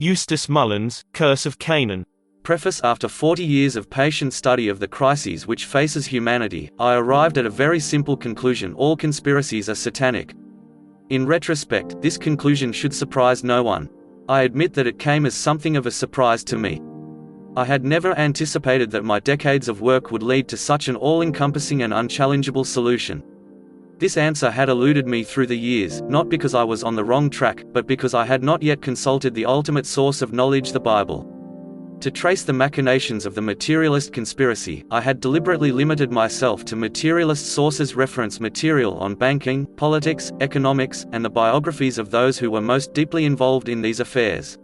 Eustace Mullins, Curse of Canaan. Preface. After 40 years of patient study of the crises which faces humanity, I arrived at a very simple conclusion: all conspiracies are satanic. In retrospect, this conclusion should surprise no one. I admit that it came as something of a surprise to me. I had never anticipated that my decades of work would lead to such an all-encompassing and unchallengeable solution. This answer had eluded me through the years, not because I was on the wrong track, but because I had not yet consulted the ultimate source of knowledge, the Bible. To trace the machinations of the materialist conspiracy, I had deliberately limited myself to materialist sources, reference material on banking, politics, economics, and the biographies of those who were most deeply involved in these affairs.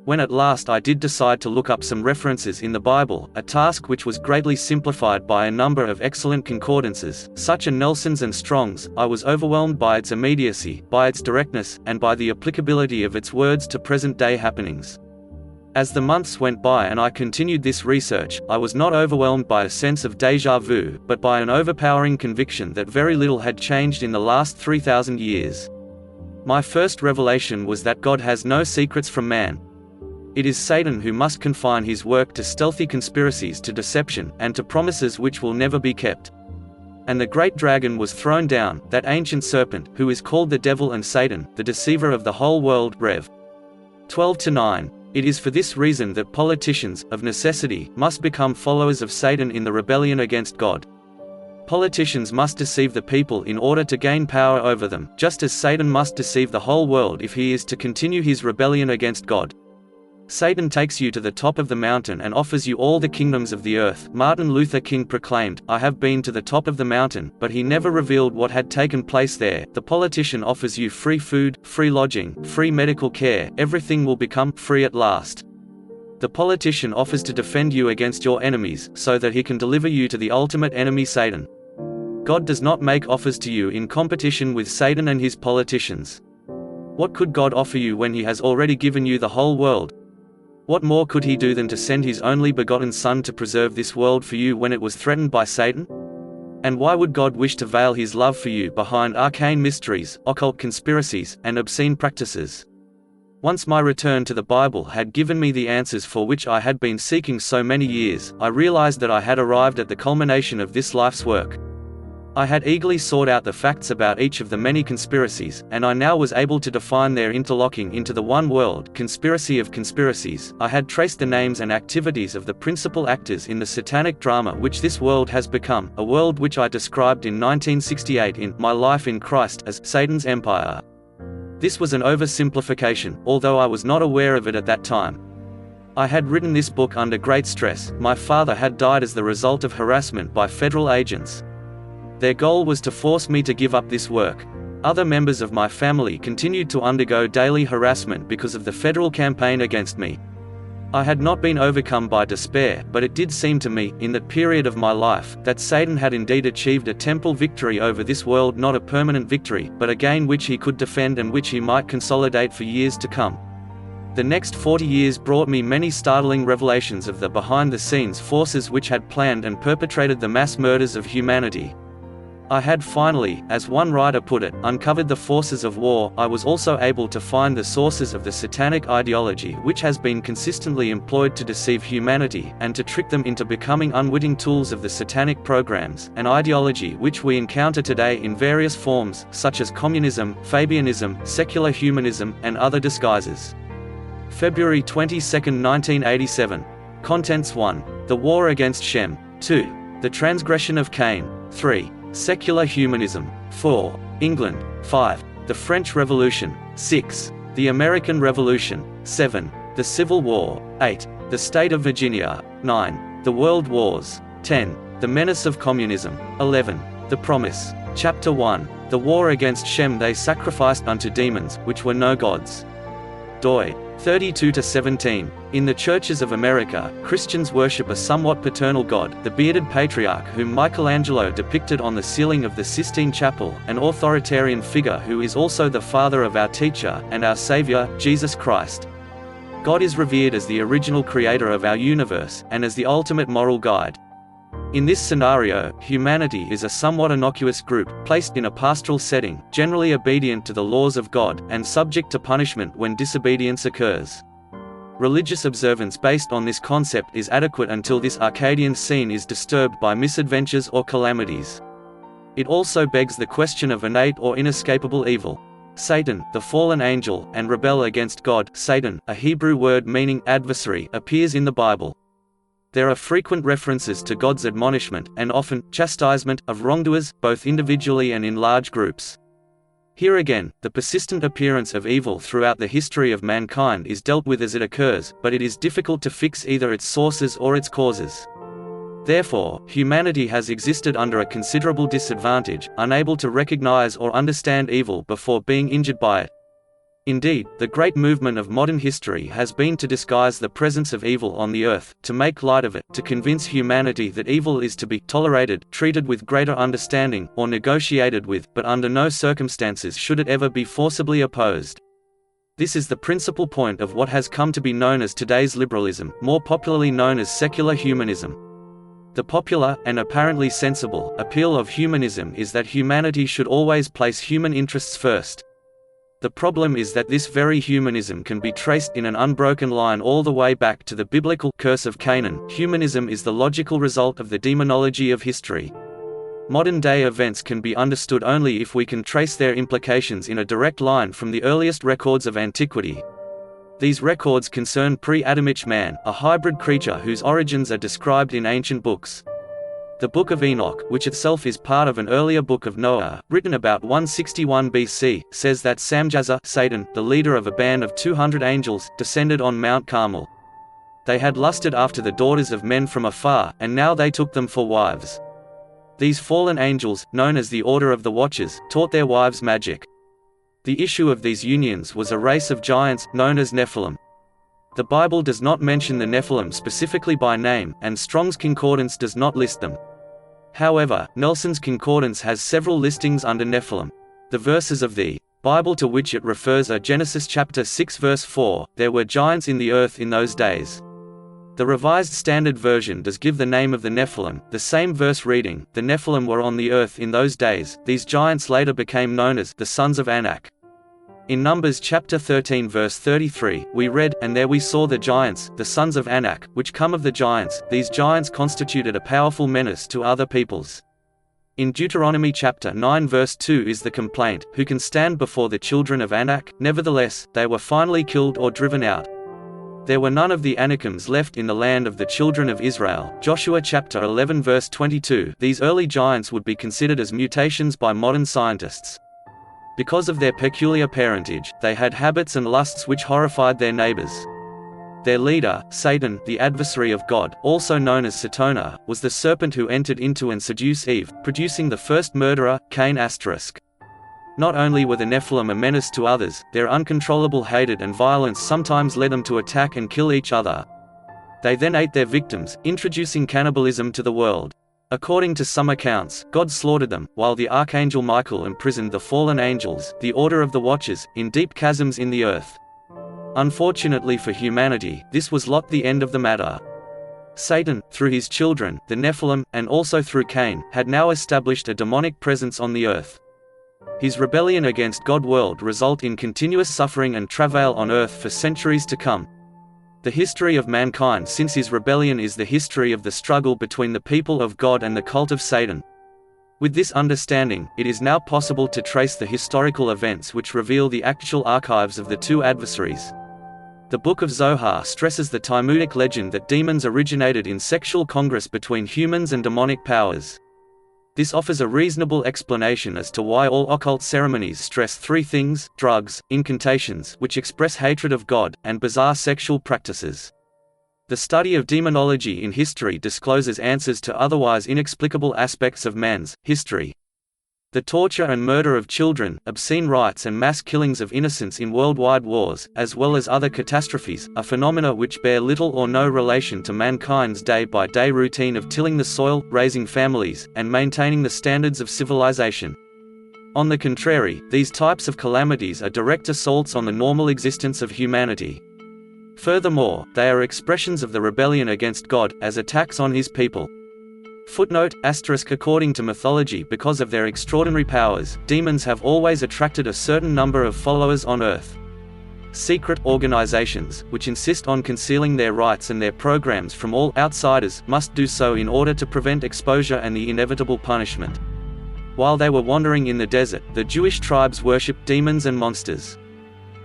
When at last I did decide to look up some references in the Bible, a task which was greatly simplified by a number of excellent concordances, such as Nelson's and Strong's, I was overwhelmed by its immediacy, by its directness, and by the applicability of its words to present-day happenings. As the months went by and I continued this research, I was not overwhelmed by a sense of déjà vu, but by an overpowering conviction that very little had changed in the last 3,000 years. My first revelation was that God has no secrets from man. It is Satan who must confine his work to stealthy conspiracies, to deception, and to promises which will never be kept. And the great dragon was thrown down, that ancient serpent, who is called the devil and Satan, the deceiver of the whole world. Rev. 12:9. It is for this reason that politicians, of necessity, must become followers of Satan in the rebellion against God. Politicians must deceive the people in order to gain power over them, just as Satan must deceive the whole world if he is to continue his rebellion against God. Satan takes you to the top of the mountain and offers you all the kingdoms of the earth. Martin Luther King proclaimed, "I have been to the top of the mountain," but he never revealed what had taken place there. The politician offers you free food, free lodging, free medical care. Everything will become free at last. The politician offers to defend you against your enemies, so that he can deliver you to the ultimate enemy, Satan. God does not make offers to you in competition with Satan and his politicians. What could God offer you when he has already given you the whole world? What more could he do than to send his only begotten Son to preserve this world for you when it was threatened by Satan? And why would God wish to veil his love for you behind arcane mysteries, occult conspiracies, and obscene practices? Once my return to the Bible had given me the answers for which I had been seeking so many years, I realized that I had arrived at the culmination of this life's work. I had eagerly sought out the facts about each of the many conspiracies, and I now was able to define their interlocking into the one world conspiracy of conspiracies. I had traced the names and activities of the principal actors in the satanic drama which this world has become, a world which I described in 1968 in My Life in Christ as Satan's Empire. This was an oversimplification, although I was not aware of it at that time. I had written this book under great stress. My father had died as the result of harassment by federal agents. Their goal was to force me to give up this work. Other members of my family continued to undergo daily harassment because of the federal campaign against me. I had not been overcome by despair, but it did seem to me, in that period of my life, that Satan had indeed achieved a temporal victory over this world, not a permanent victory, but a gain which he could defend and which he might consolidate for years to come. The next 40 years brought me many startling revelations of the behind-the-scenes forces which had planned and perpetrated the mass murders of humanity. I had finally, as one writer put it, uncovered the forces of war. I was also able to find the sources of the satanic ideology which has been consistently employed to deceive humanity, and to trick them into becoming unwitting tools of the satanic programs, an ideology which we encounter today in various forms, such as communism, Fabianism, secular humanism, and other disguises. February 22, 1987. Contents: 1. The War Against Shem. 2. The Transgression of Cain. 3. Secular Humanism. 4. England. 5. The French Revolution. 6. The American Revolution. 7. The Civil War. 8. The State of Virginia. 9. The World Wars. 10. The Menace of Communism. 11. The Promise. Chapter 1. The War Against Shem. They sacrificed unto demons, which were no gods. doi. 32-17. In the churches of America, Christians worship a somewhat paternal god, the bearded patriarch whom Michelangelo depicted on the ceiling of the Sistine Chapel, an authoritarian figure who is also the father of our teacher, and our Savior, Jesus Christ. God is revered as the original creator of our universe, and as the ultimate moral guide. In this scenario, humanity is a somewhat innocuous group, placed in a pastoral setting, generally obedient to the laws of God, and subject to punishment when disobedience occurs. Religious observance based on this concept is adequate until this Arcadian scene is disturbed by misadventures or calamities. It also begs the question of innate or inescapable evil. Satan, the fallen angel, and rebel against God. Satan, a Hebrew word meaning adversary, appears in the Bible. There are frequent references to God's admonishment, and often, chastisement, of wrongdoers, both individually and in large groups. Here again, the persistent appearance of evil throughout the history of mankind is dealt with as it occurs, but it is difficult to fix either its sources or its causes. Therefore, humanity has existed under a considerable disadvantage, unable to recognize or understand evil before being injured by it. Indeed, the great movement of modern history has been to disguise the presence of evil on the earth, to make light of it, to convince humanity that evil is to be tolerated, treated with greater understanding, or negotiated with, but under no circumstances should it ever be forcibly opposed. This is the principal point of what has come to be known as today's liberalism, more popularly known as secular humanism. The popular, and apparently sensible, appeal of humanism is that humanity should always place human interests first. The problem is that this very humanism can be traced in an unbroken line all the way back to the biblical curse of Canaan. Humanism is the logical result of the demonology of history. Modern-day events can be understood only if we can trace their implications in a direct line from the earliest records of antiquity. These records concern pre-Adamic man, a hybrid creature whose origins are described in ancient books. The Book of Enoch, which itself is part of an earlier Book of Noah, written about 161 BC, says that Samjaza, Satan, the leader of a band of 200 angels, descended on Mount Carmel. They had lusted after the daughters of men from afar, and now they took them for wives. These fallen angels, known as the Order of the Watchers, taught their wives magic. The issue of these unions was a race of giants, known as Nephilim. The Bible does not mention the Nephilim specifically by name, and Strong's Concordance does not list them. However, Nelson's Concordance has several listings under Nephilim. The verses of the Bible to which it refers are Genesis chapter 6 verse 4, "There were giants in the earth in those days." The Revised Standard Version does give the name of the Nephilim, the same verse reading, "The Nephilim were on the earth in those days." These giants later became known as the sons of Anak. In Numbers chapter 13 verse 33, we read, "And there we saw the giants, the sons of Anak, which come of the giants. These giants constituted a powerful menace to other peoples." In Deuteronomy chapter 9 verse 2 is the complaint, "Who can stand before the children of Anak?" Nevertheless, they were finally killed or driven out. There were none of the Anakims left in the land of the children of Israel. Joshua chapter 11 verse 22. These early giants would be considered as mutations by modern scientists. Because of their peculiar parentage, they had habits and lusts which horrified their neighbors. Their leader, Satan, the adversary of God, also known as Satana, was the serpent who entered into and seduced Eve, producing the first murderer, Cain*. Not only were the Nephilim a menace to others, their uncontrollable hatred and violence sometimes led them to attack and kill each other. They then ate their victims, introducing cannibalism to the world. According to some accounts, God slaughtered them, while the archangel Michael imprisoned the fallen angels, the Order of the Watchers, in deep chasms in the earth. Unfortunately for humanity, this was not the end of the matter. Satan, through his children, the Nephilim, and also through Cain, had now established a demonic presence on the earth. His rebellion against God's world result in continuous suffering and travail on earth for centuries to come. The history of mankind since his rebellion is the history of the struggle between the people of God and the cult of Satan. With this understanding, it is now possible to trace the historical events which reveal the actual archives of the two adversaries. The Book of Zohar stresses the Talmudic legend that demons originated in sexual congress between humans and demonic powers. This offers a reasonable explanation as to why all occult ceremonies stress three things: drugs, incantations which express hatred of God, and bizarre sexual practices. The study of demonology in history discloses answers to otherwise inexplicable aspects of man's history. The torture and murder of children, obscene rites and mass killings of innocents in worldwide wars, as well as other catastrophes, are phenomena which bear little or no relation to mankind's day-by-day routine of tilling the soil, raising families, and maintaining the standards of civilization. On the contrary, these types of calamities are direct assaults on the normal existence of humanity. Furthermore, they are expressions of the rebellion against God, as attacks on his people. Footnote, **** According to mythology, because of their extraordinary powers, demons have always attracted a certain number of followers on earth. Secret organizations, which insist on concealing their rights and their programs from all outsiders, must do so in order to prevent exposure and the inevitable punishment. While they were wandering in the desert, the Jewish tribes worshipped demons and monsters.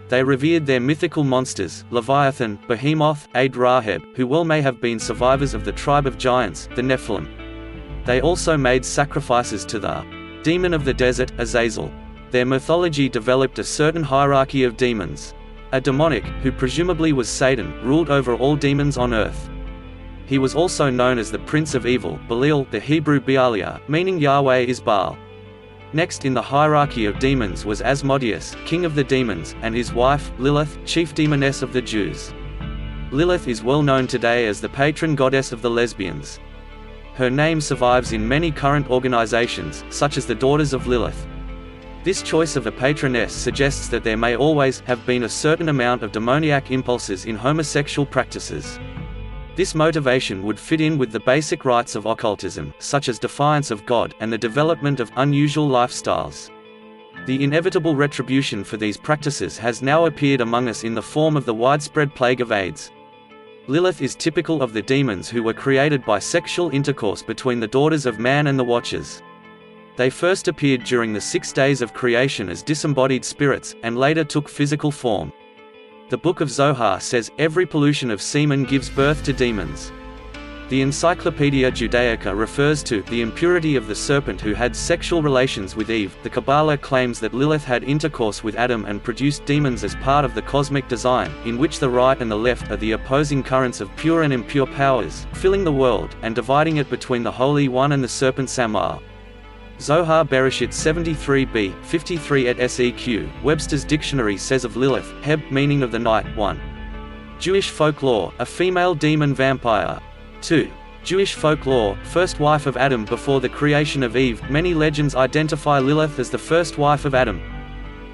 They revered their mythical monsters, Leviathan, Behemoth, Rahab, who well may have been survivors of the tribe of giants, the Nephilim. They also made sacrifices to the demon of the desert, Azazel. Their mythology developed a certain hierarchy of demons. A demonic, who presumably was Satan, ruled over all demons on earth. He was also known as the Prince of Evil, Belial, the Hebrew Bealiah, meaning Yahweh is Baal. Next in the hierarchy of demons was Asmodeus, king of the demons, and his wife, Lilith, chief demoness of the Jews. Lilith is well known today as the patron goddess of the lesbians. Her name survives in many current organizations, such as the Daughters of Lilith. This choice of a patroness suggests that there may always have been a certain amount of demoniac impulses in homosexual practices. This motivation would fit in with the basic rites of occultism, such as defiance of God, and the development of unusual lifestyles. The inevitable retribution for these practices has now appeared among us in the form of the widespread plague of AIDS. Lilith is typical of the demons who were created by sexual intercourse between the daughters of man and the Watchers. They first appeared during the 6 days of creation as disembodied spirits, and later took physical form. The Book of Zohar says, every pollution of semen gives birth to demons. The Encyclopedia Judaica refers to the impurity of the serpent who had sexual relations with Eve. The Kabbalah claims that Lilith had intercourse with Adam and produced demons as part of the cosmic design, in which the right and the left are the opposing currents of pure and impure powers, filling the world, and dividing it between the Holy One and the serpent Samar. Zohar Bereshit 73b, 53 et seq. Webster's Dictionary says of Lilith, Heb, meaning of the night. 1. Jewish folklore, a female demon vampire. 2. Jewish folklore, first wife of Adam before the creation of Eve. Many legends identify Lilith as the first wife of Adam.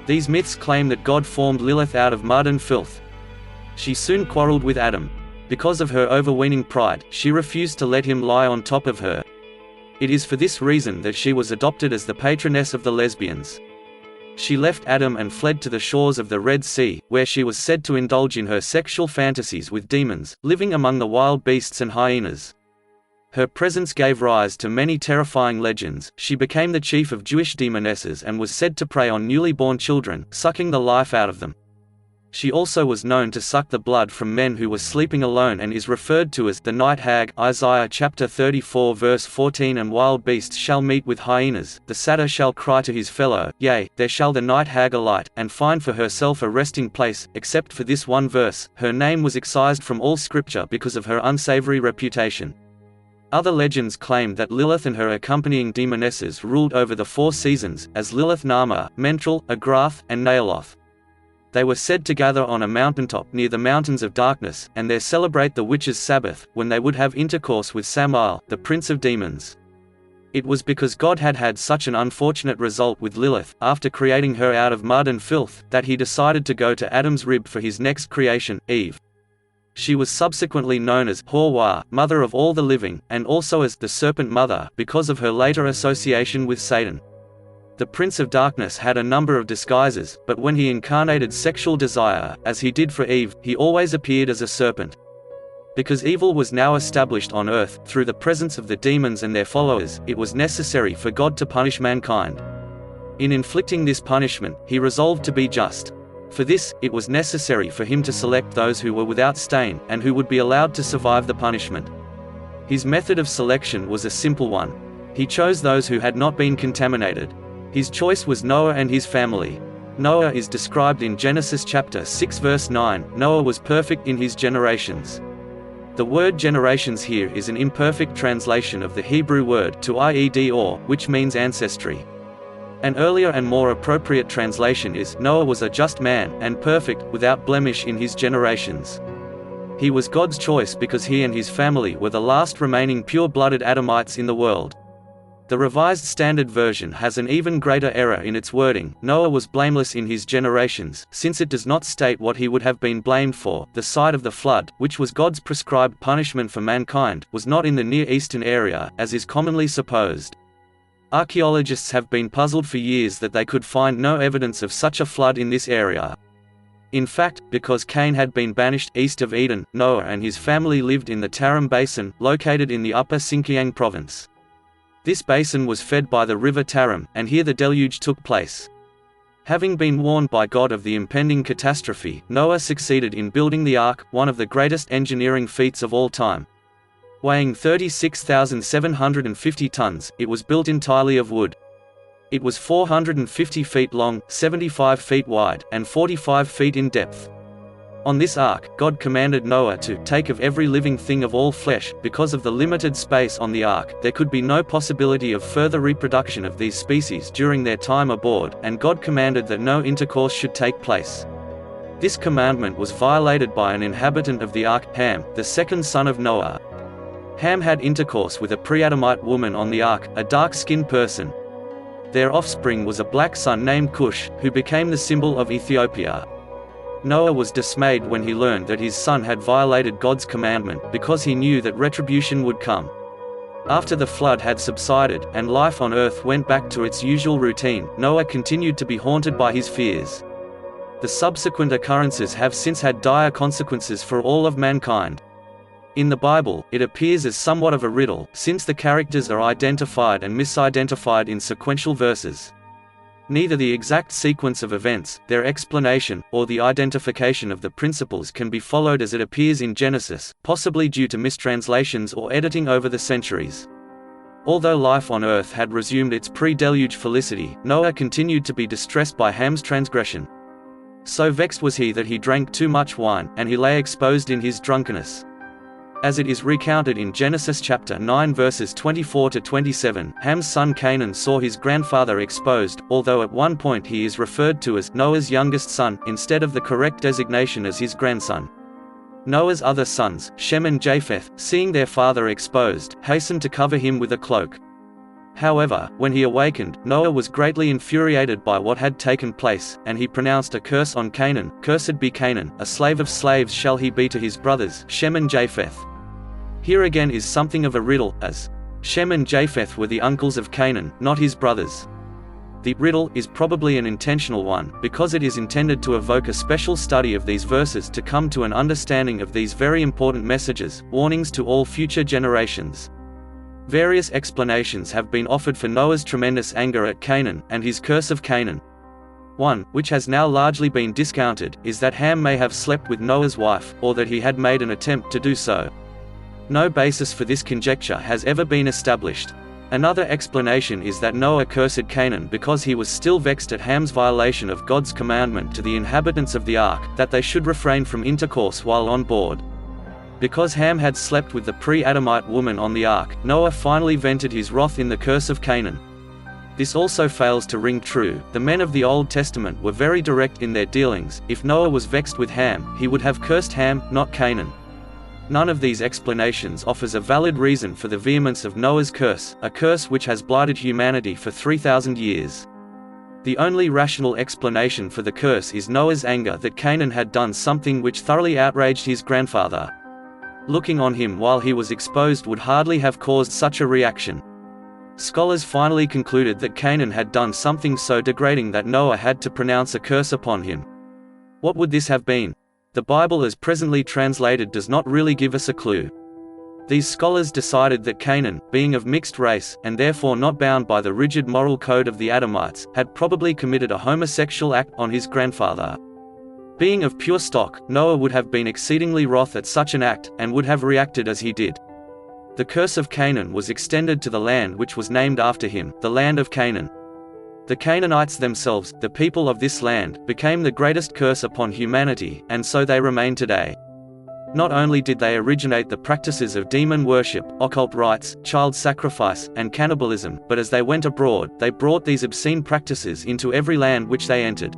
These myths claim that God formed Lilith out of mud and filth. She soon quarreled with Adam. Because of her overweening pride, she refused to let him lie on top of her. It is for this reason that she was adopted as the patroness of the lesbians. She left Adam and fled to the shores of the Red Sea, where she was said to indulge in her sexual fantasies with demons, living among the wild beasts and hyenas. Her presence gave rise to many terrifying legends. She became the chief of Jewish demonesses and was said to prey on newly born children, sucking the life out of them. She also was known to suck the blood from men who were sleeping alone and is referred to as the night hag. Isaiah chapter 34 verse 14. And wild beasts shall meet with hyenas, the satyr shall cry to his fellow, yea, there shall the night hag alight, and find for herself a resting place. Except for this one verse, her name was excised from all scripture because of her unsavory reputation. Other legends claim that Lilith and her accompanying demonesses ruled over the 4 seasons, as Lilith Nama, Mentrel, Agrath, and Naaloth. They were said to gather on a mountaintop near the mountains of darkness, and there celebrate the witches' Sabbath, when they would have intercourse with Samael, the prince of demons. It was because God had had such an unfortunate result with Lilith, after creating her out of mud and filth, that he decided to go to Adam's rib for his next creation, Eve. She was subsequently known as Hawa, mother of all the living, and also as the serpent mother, because of her later association with Satan. The Prince of Darkness had a number of disguises, but when he incarnated sexual desire, as he did for Eve, he always appeared as a serpent. Because evil was now established on earth, through the presence of the demons and their followers, it was necessary for God to punish mankind. In inflicting this punishment, he resolved to be just. For this, it was necessary for him to select those who were without stain, and who would be allowed to survive the punishment. His method of selection was a simple one. He chose those who had not been contaminated. His choice was Noah and his family. Noah is described in Genesis chapter 6 verse 9. Noah was perfect in his generations. The word generations here is an imperfect translation of the Hebrew word to ied or, which means ancestry. An earlier and more appropriate translation is, Noah was a just man, and perfect, without blemish in his generations. He was God's choice because he and his family were the last remaining pure-blooded Adamites in the world. The Revised Standard Version has an even greater error in its wording. Noah was blameless in his generations, since it does not state what he would have been blamed for. The site of the flood, which was God's prescribed punishment for mankind, was not in the Near Eastern area, as is commonly supposed. Archaeologists have been puzzled for years that they could find no evidence of such a flood in this area. In fact, because Cain had been banished east of Eden, Noah and his family lived in the Tarim Basin, located in the upper Xinjiang province. This basin was fed by the river Tarim, and here the deluge took place. Having been warned by God of the impending catastrophe, Noah succeeded in building the ark, one of the greatest engineering feats of all time. Weighing 36,750 tons, it was built entirely of wood. It was 450 feet long, 75 feet wide, and 45 feet in depth. On this ark, God commanded Noah to take of every living thing of all flesh. Because of the limited space on the ark, there could be no possibility of further reproduction of these species during their time aboard, and God commanded that no intercourse should take place. This commandment was violated by an inhabitant of the ark, Ham, the second son of Noah. Ham had intercourse with a pre-Adamite woman on the ark, a dark-skinned person. Their offspring was a black son named Cush, who became the symbol of Ethiopia. Noah was dismayed when he learned that his son had violated God's commandment, because he knew that retribution would come. After the flood had subsided, and life on earth went back to its usual routine, Noah continued to be haunted by his fears. The subsequent occurrences have since had dire consequences for all of mankind. In the Bible, it appears as somewhat of a riddle, since the characters are identified and misidentified in sequential verses. Neither the exact sequence of events, their explanation, or the identification of the principles can be followed as it appears in Genesis, possibly due to mistranslations or editing over the centuries. Although life on earth had resumed its pre-deluge felicity, Noah continued to be distressed by Ham's transgression. So vexed was he that he drank too much wine, and he lay exposed in his drunkenness. As it is recounted in Genesis chapter 9 verses 24 to 27, Ham's son Canaan saw his grandfather exposed, although at one point he is referred to as Noah's youngest son, instead of the correct designation as his grandson. Noah's other sons, Shem and Japheth, seeing their father exposed, hastened to cover him with a cloak. However, when he awakened, Noah was greatly infuriated by what had taken place, and he pronounced a curse on Canaan. Cursed be Canaan, a slave of slaves shall he be to his brothers, Shem and Japheth. Here again is something of a riddle, as Shem and Japheth were the uncles of Canaan, not his brothers. The riddle is probably an intentional one, because it is intended to evoke a special study of these verses to come to an understanding of these very important messages, warnings to all future generations. Various explanations have been offered for Noah's tremendous anger at Canaan, and his curse of Canaan. One, which has now largely been discounted, is that Ham may have slept with Noah's wife, or that he had made an attempt to do so. No basis for this conjecture has ever been established. Another explanation is that Noah cursed Canaan because he was still vexed at Ham's violation of God's commandment to the inhabitants of the ark, that they should refrain from intercourse while on board. Because Ham had slept with the pre-Adamite woman on the ark, Noah finally vented his wrath in the curse of Canaan. This also fails to ring true. The men of the Old Testament were very direct in their dealings. If Noah was vexed with Ham, he would have cursed Ham, not Canaan. None of these explanations offers a valid reason for the vehemence of Noah's curse, a curse which has blighted humanity for 3,000 years. The only rational explanation for the curse is Noah's anger that Canaan had done something which thoroughly outraged his grandfather. Looking on him while he was exposed would hardly have caused such a reaction. Scholars finally concluded that Canaan had done something so degrading that Noah had to pronounce a curse upon him. What would this have been? The Bible as presently translated does not really give us a clue. These scholars decided that Canaan, being of mixed race, and therefore not bound by the rigid moral code of the Adamites, had probably committed a homosexual act on his grandfather. Being of pure stock, Noah would have been exceedingly wroth at such an act, and would have reacted as he did. The curse of Canaan was extended to the land which was named after him, the land of Canaan. The Canaanites themselves, the people of this land, became the greatest curse upon humanity, and so they remain today. Not only did they originate the practices of demon worship, occult rites, child sacrifice, and cannibalism, but as they went abroad, they brought these obscene practices into every land which they entered.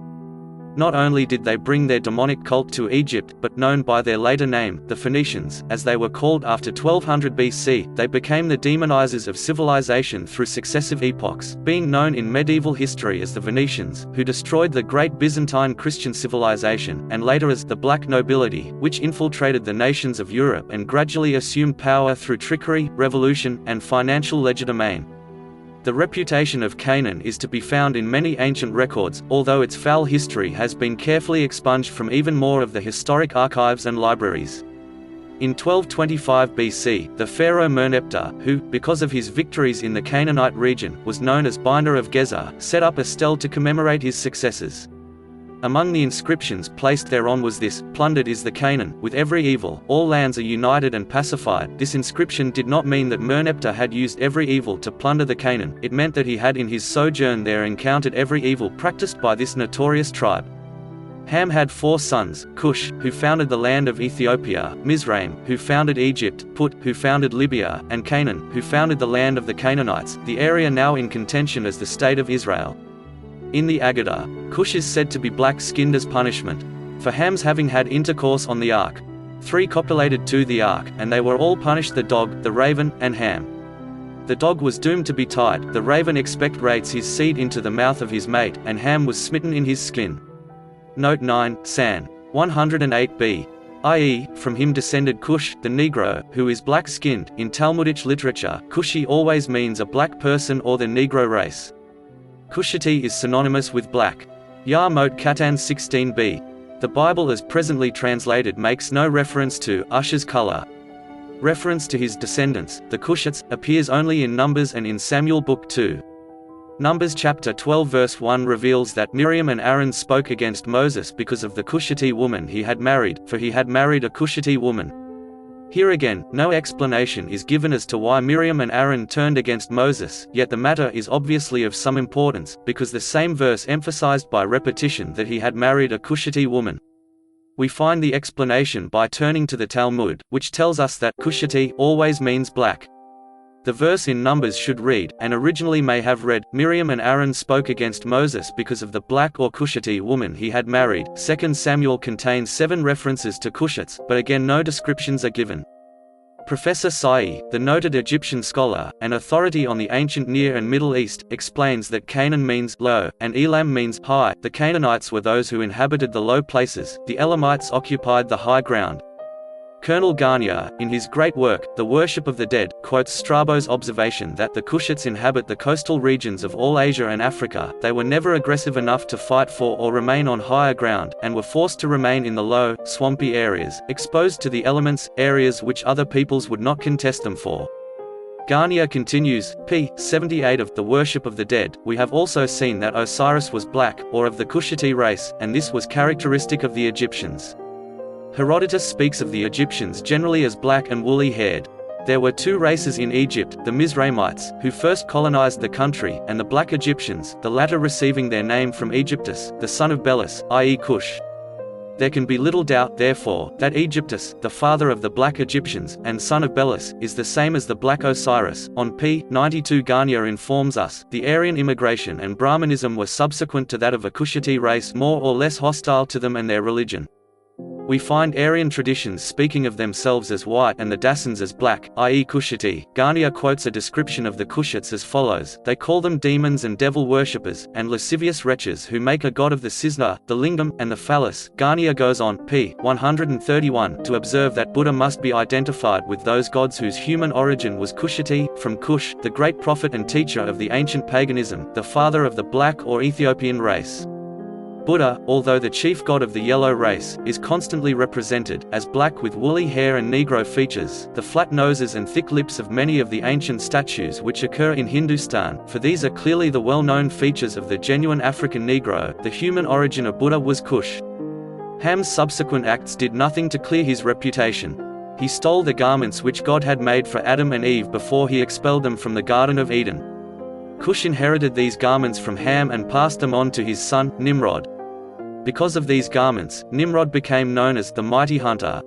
Not only did they bring their demonic cult to Egypt, but known by their later name, the Phoenicians, as they were called after 1200 BC, they became the demonizers of civilization through successive epochs, being known in medieval history as the Venetians, who destroyed the great Byzantine Christian civilization, and later as the black nobility, which infiltrated the nations of Europe and gradually assumed power through trickery, revolution, and financial legerdemain. The reputation of Canaan is to be found in many ancient records, although its foul history has been carefully expunged from even more of the historic archives and libraries. In 1225 BC, the pharaoh Merneptah, who, because of his victories in the Canaanite region, was known as Binder of Gezer, set up a stele to commemorate his successes. Among the inscriptions placed thereon was this: "Plundered is the Canaan, with every evil, all lands are united and pacified." This inscription did not mean that Merneptah had used every evil to plunder the Canaan, it meant that he had in his sojourn there encountered every evil practiced by this notorious tribe. Ham had 4 sons: Cush, who founded the land of Ethiopia; Mizraim, who founded Egypt; Put, who founded Libya; and Canaan, who founded the land of the Canaanites, the area now in contention as the state of Israel. In the Aggadah, Cush is said to be black-skinned as punishment for Ham's having had intercourse on the ark. 3 copulated to the ark, and they were all punished: the dog, the raven, and Ham. The dog was doomed to be tied, the raven expectorates his seed into the mouth of his mate, and Ham was smitten in his skin. Note 9, San. 108b. I.e., from him descended Cush, the Negro, who is black-skinned. In Talmudic literature, Cushi always means a black person or the Negro race. Cushite is synonymous with black. Yah-Mot Katan 16b. The Bible as presently translated makes no reference to Usher's color. Reference to his descendants, the Cushites, appears only in Numbers and in Samuel Book 2. Numbers chapter 12 verse 1 reveals that Miriam and Aaron spoke against Moses because of the Cushite woman he had married, for he had married a Cushite woman. Here again, no explanation is given as to why Miriam and Aaron turned against Moses, yet the matter is obviously of some importance, because the same verse emphasized by repetition that he had married a Cushite woman. We find the explanation by turning to the Talmud, which tells us that Cushite always means black. The verse in Numbers should read, and originally may have read, Miriam and Aaron spoke against Moses because of the black or Cushite woman he had married. 2 Samuel contains 7 references to Cushites, but again no descriptions are given. Professor Sai, the noted Egyptian scholar, and authority on the ancient Near and Middle East, explains that Canaan means low, and Elam means high. The Canaanites were those who inhabited the low places, the Elamites occupied the high ground. Colonel Garnier, in his great work, The Worship of the Dead, quotes Strabo's observation that the Cushites inhabit the coastal regions of all Asia and Africa. They were never aggressive enough to fight for or remain on higher ground, and were forced to remain in the low, swampy areas, exposed to the elements, areas which other peoples would not contest them for. Garnier continues, p. 78 of The Worship of the Dead, we have also seen that Osiris was black, or of the Cushite race, and this was characteristic of the Egyptians. Herodotus speaks of the Egyptians generally as black and woolly-haired. There were 2 races in Egypt, the Mizraimites, who first colonized the country, and the black Egyptians, the latter receiving their name from Aegyptus, the son of Belus, i.e. Cush. There can be little doubt, therefore, that Aegyptus, the father of the black Egyptians, and son of Belus, is the same as the black Osiris. On p. 92 Garnier informs us, the Aryan immigration and Brahmanism were subsequent to that of a Cushite race more or less hostile to them and their religion. We find Aryan traditions speaking of themselves as white and the Dacians as black, i.e. Cushite. Garnier quotes a description of the Cushites as follows: they call them demons and devil worshippers, and lascivious wretches who make a god of the Cisna, the lingam, and the phallus. Garnier goes on, p. 131, to observe that Buddha must be identified with those gods whose human origin was Cushite, from Cush, the great prophet and teacher of the ancient paganism, the father of the black or Ethiopian race. Buddha, although the chief god of the yellow race, is constantly represented as black with woolly hair and Negro features, the flat noses and thick lips of many of the ancient statues which occur in Hindustan, for these are clearly the well-known features of the genuine African Negro. The human origin of Buddha was Cush. Ham's subsequent acts did nothing to clear his reputation. He stole the garments which God had made for Adam and Eve before he expelled them from the Garden of Eden. Cush inherited these garments from Ham and passed them on to his son, Nimrod. Because of these garments, Nimrod became known as the Mighty Hunter.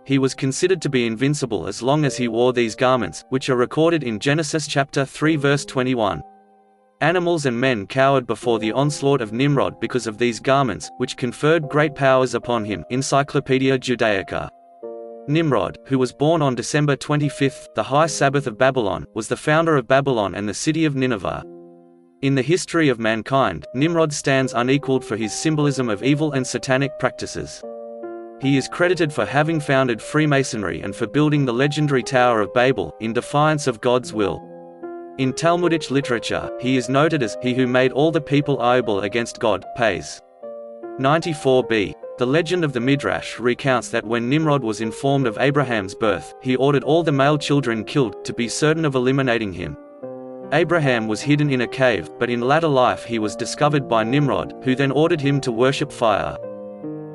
He was considered to be invincible as long as he wore these garments, which are recorded in Genesis chapter 3 verse 21. Animals and men cowered before the onslaught of Nimrod because of these garments, which conferred great powers upon him. Encyclopedia Judaica. Nimrod, who was born on December 25, the high Sabbath of Babylon, was the founder of Babylon and the city of Nineveh. In the history of mankind, Nimrod stands unequaled for his symbolism of evil and satanic practices. He is credited for having founded Freemasonry and for building the legendary Tower of Babel, in defiance of God's will. In Talmudic literature, he is noted as he who made all the people able against God, Pais 94b. The legend of the Midrash recounts that when Nimrod was informed of Abraham's birth, he ordered all the male children killed, to be certain of eliminating him. Abraham was hidden in a cave, but in latter life he was discovered by Nimrod, who then ordered him to worship fire.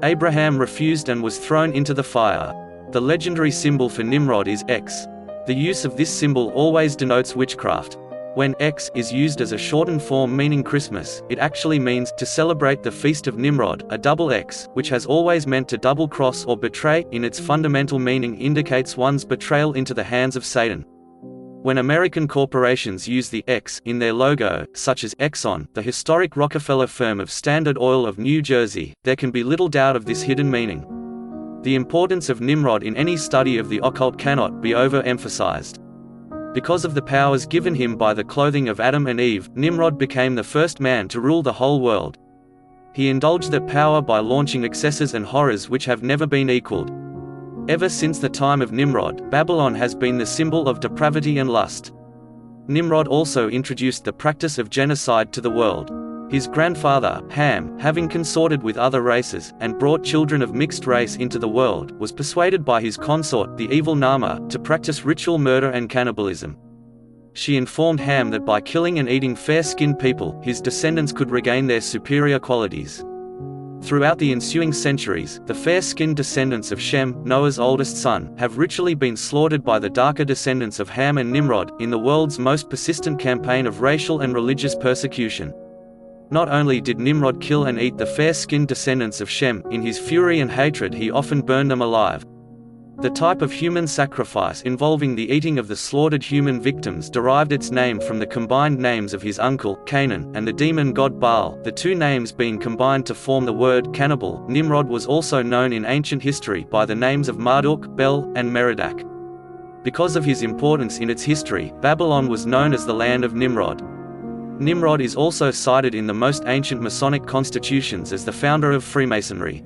Abraham refused and was thrown into the fire. The legendary symbol for Nimrod is X. The use of this symbol always denotes witchcraft. When X is used as a shortened form meaning Christmas, it actually means to celebrate the feast of Nimrod. A double X, which has always meant to double cross or betray, in its fundamental meaning indicates one's betrayal into the hands of Satan. When American corporations use the X in their logo, such as Exxon, the historic Rockefeller firm of Standard Oil of New Jersey, there can be little doubt of this hidden meaning. The importance of Nimrod in any study of the occult cannot be overemphasized. Because of the powers given him by the clothing of Adam and Eve, Nimrod became the first man to rule the whole world. He indulged that power by launching excesses and horrors which have never been equaled. Ever since the time of Nimrod, Babylon has been the symbol of depravity and lust. Nimrod also introduced the practice of genocide to the world. His grandfather, Ham, having consorted with other races, and brought children of mixed race into the world, was persuaded by his consort, the evil Nama, to practice ritual murder and cannibalism. She informed Ham that by killing and eating fair-skinned people, his descendants could regain their superior qualities. Throughout the ensuing centuries, the fair-skinned descendants of Shem, Noah's oldest son, have ritually been slaughtered by the darker descendants of Ham and Nimrod, in the world's most persistent campaign of racial and religious persecution. Not only did Nimrod kill and eat the fair-skinned descendants of Shem, in his fury and hatred he often burned them alive. The type of human sacrifice involving the eating of the slaughtered human victims derived its name from the combined names of his uncle, Canaan, and the demon god Baal, the two names being combined to form the word cannibal. Nimrod was also known in ancient history by the names of Marduk, Bel, and Merodach. Because of his importance in its history, Babylon was known as the land of Nimrod. Nimrod is also cited in the most ancient Masonic constitutions as the founder of Freemasonry.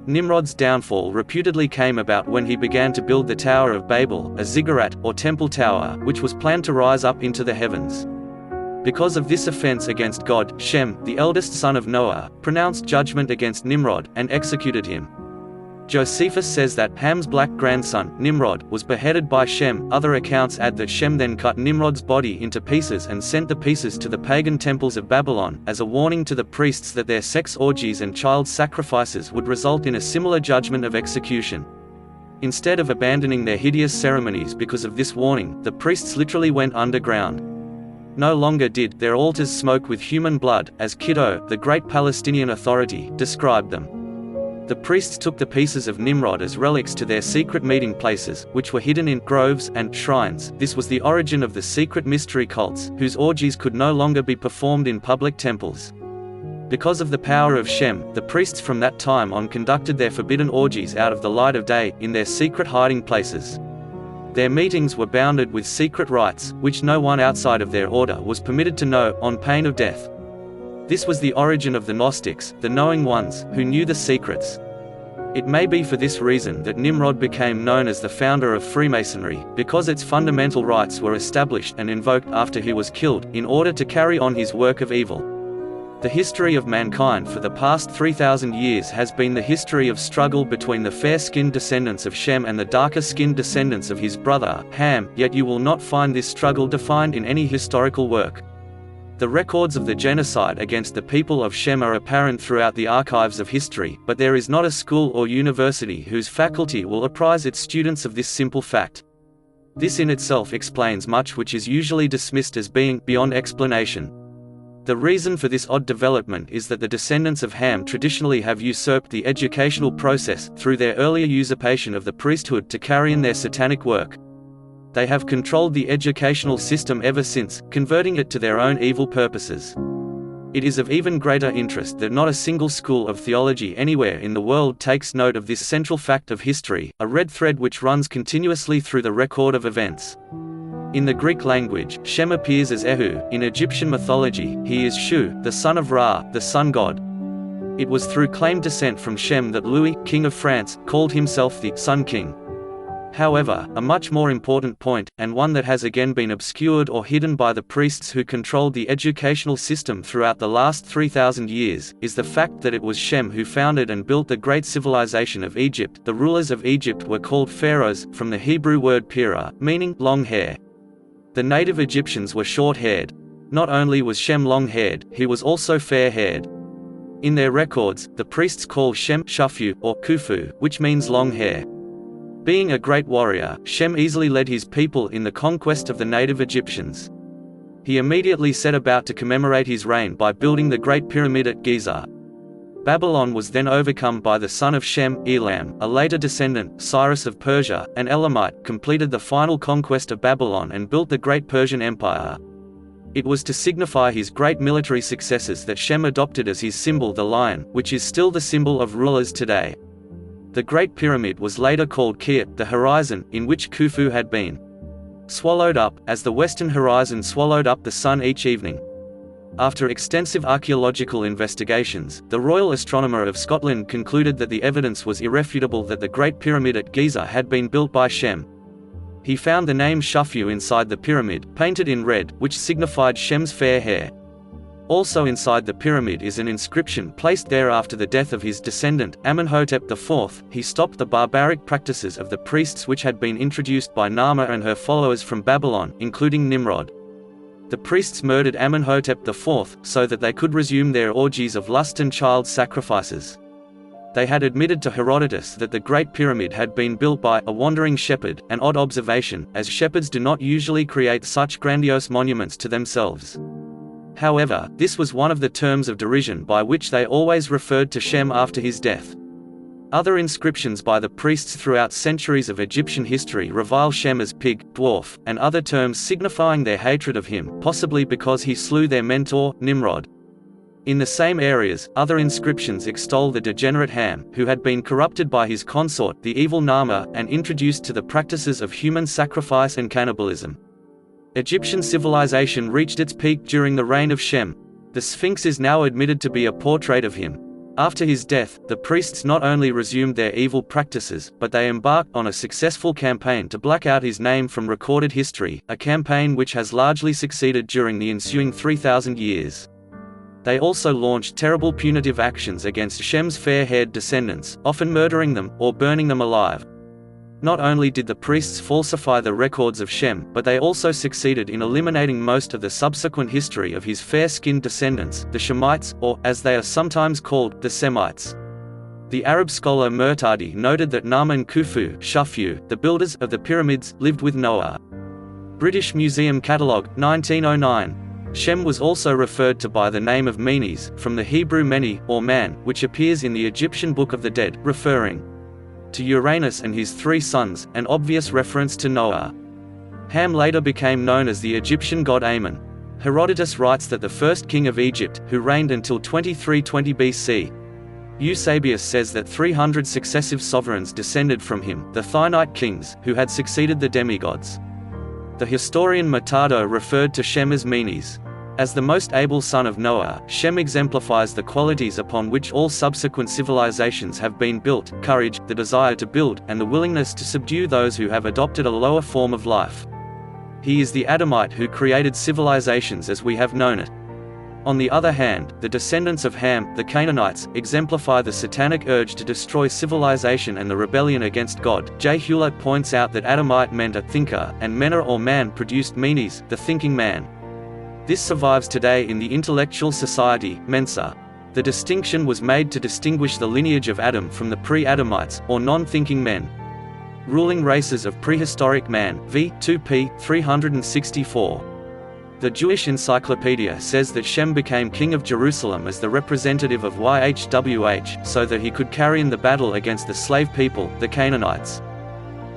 Nimrod's downfall reputedly came about when he began to build the Tower of Babel, a ziggurat, or temple tower, which was planned to rise up into the heavens. Because of this offense against God, Shem, the eldest son of Noah, pronounced judgment against Nimrod, and executed him. Josephus says that Ham's black grandson, Nimrod, was beheaded by Shem. Other accounts add that Shem then cut Nimrod's body into pieces and sent the pieces to the pagan temples of Babylon, as a warning to the priests that their sex orgies and child sacrifices would result in a similar judgment of execution. Instead of abandoning their hideous ceremonies because of this warning, the priests literally went underground. No longer did their altars smoke with human blood, as Kitto, the great Palestinian authority, described them. The priests took the pieces of Nimrod as relics to their secret meeting places, which were hidden in groves and shrines. This was the origin of the secret mystery cults, whose orgies could no longer be performed in public temples. Because of the power of Shem, the priests from that time on conducted their forbidden orgies out of the light of day, in their secret hiding places. Their meetings were bounded with secret rites, which no one outside of their order was permitted to know, on pain of death. This was the origin of the Gnostics, the knowing ones, who knew the secrets. It may be for this reason that Nimrod became known as the founder of Freemasonry, because its fundamental rites were established and invoked after he was killed, in order to carry on his work of evil. The history of mankind for the past 3,000 years has been the history of struggle between the fair-skinned descendants of Shem and the darker-skinned descendants of his brother, Ham, yet you will not find this struggle defined in any historical work. The records of the genocide against the people of Shem are apparent throughout the archives of history, but there is not a school or university whose faculty will apprise its students of this simple fact. This in itself explains much which is usually dismissed as being beyond explanation. The reason for this odd development is that the descendants of Ham traditionally have usurped the educational process, through their earlier usurpation of the priesthood to carry on their satanic work. They have controlled the educational system ever since, converting it to their own evil purposes. It is of even greater interest that not a single school of theology anywhere in the world takes note of this central fact of history, a red thread which runs continuously through the record of events. In the Greek language, Shem appears as Ehu. In Egyptian mythology, he is Shu, the son of Ra, the sun god. It was through claimed descent from Shem that Louis, king of France, called himself the Sun King. However, a much more important point, and one that has again been obscured or hidden by the priests who controlled the educational system throughout the last 3,000 years, is the fact that it was Shem who founded and built the great civilization of Egypt. The rulers of Egypt were called pharaohs, from the Hebrew word pira, meaning long hair. The native Egyptians were short-haired. Not only was Shem long-haired, he was also fair-haired. In their records, the priests call Shem Shufu, or Khufu, which means long hair. Being a great warrior, Shem easily led his people in the conquest of the native Egyptians. He immediately set about to commemorate his reign by building the Great Pyramid at Giza. Babylon was then overcome by the son of Shem, Elam, a later descendant, Cyrus of Persia, an Elamite, completed the final conquest of Babylon and built the Great Persian Empire. It was to signify his great military successes that Shem adopted as his symbol the lion, which is still the symbol of rulers today. The Great Pyramid was later called Kiat, the horizon, in which Khufu had been swallowed up, as the western horizon swallowed up the sun each evening. After extensive archaeological investigations, the Royal Astronomer of Scotland concluded that the evidence was irrefutable that the Great Pyramid at Giza had been built by Shem. He found the name Shufu inside the pyramid, painted in red, which signified Shem's fair hair. Also inside the pyramid is an inscription placed there after the death of his descendant, Amenhotep IV. He stopped the barbaric practices of the priests which had been introduced by Nama and her followers from Babylon, including Nimrod. The priests murdered Amenhotep IV, so that they could resume their orgies of lust and child sacrifices. They had admitted to Herodotus that the Great Pyramid had been built by a wandering shepherd, an odd observation, as shepherds do not usually create such grandiose monuments to themselves. However, this was one of the terms of derision by which they always referred to Shem after his death. Other inscriptions by the priests throughout centuries of Egyptian history revile Shem as pig, dwarf, and other terms signifying their hatred of him, possibly because he slew their mentor, Nimrod. In the same areas, other inscriptions extol the degenerate Ham, who had been corrupted by his consort, the evil Nama, and introduced to the practices of human sacrifice and cannibalism. Egyptian civilization reached its peak during the reign of Shem. The Sphinx is now admitted to be a portrait of him. After his death, the priests not only resumed their evil practices, but they embarked on a successful campaign to black out his name from recorded history, a campaign which has largely succeeded during the ensuing 3,000 years. They also launched terrible punitive actions against Shem's fair-haired descendants, often murdering them, or burning them alive. Not only did the priests falsify the records of Shem, but they also succeeded in eliminating most of the subsequent history of his fair-skinned descendants, the Shemites, or, as they are sometimes called, the Semites. The Arab scholar Murtadi noted that Naaman Khufu, Shufu, the builders of the pyramids, lived with Noah. British Museum Catalogue, 1909. Shem was also referred to by the name of Menes, from the Hebrew Meni, or man, which appears in the Egyptian Book of the Dead, referring to Uranus and his 3 sons, an obvious reference to Noah. Ham later became known as the Egyptian god Amun. Herodotus writes that the first king of Egypt, who reigned until 2320 BC. Eusebius says that 300 successive sovereigns descended from him, the Thinite kings, who had succeeded the demigods. The historian Matado referred to Shem as Menes. As the most able son of Noah, Shem exemplifies the qualities upon which all subsequent civilizations have been built: courage, the desire to build, and the willingness to subdue those who have adopted a lower form of life. He is the Adamite who created civilizations as we have known it. On the other hand, the descendants of Ham, the Canaanites, exemplify the satanic urge to destroy civilization and the rebellion against God. J. Hewlett points out that Adamite meant a thinker, and Mena or man produced Menes, the thinking man. This survives today in the intellectual society, Mensa. The distinction was made to distinguish the lineage of Adam from the pre-Adamites, or non-thinking men. Ruling races of prehistoric man, v. 2p. 364. The Jewish Encyclopedia says that Shem became king of Jerusalem as the representative of Yhwh, so that he could carry in the battle against the slave people, the Canaanites.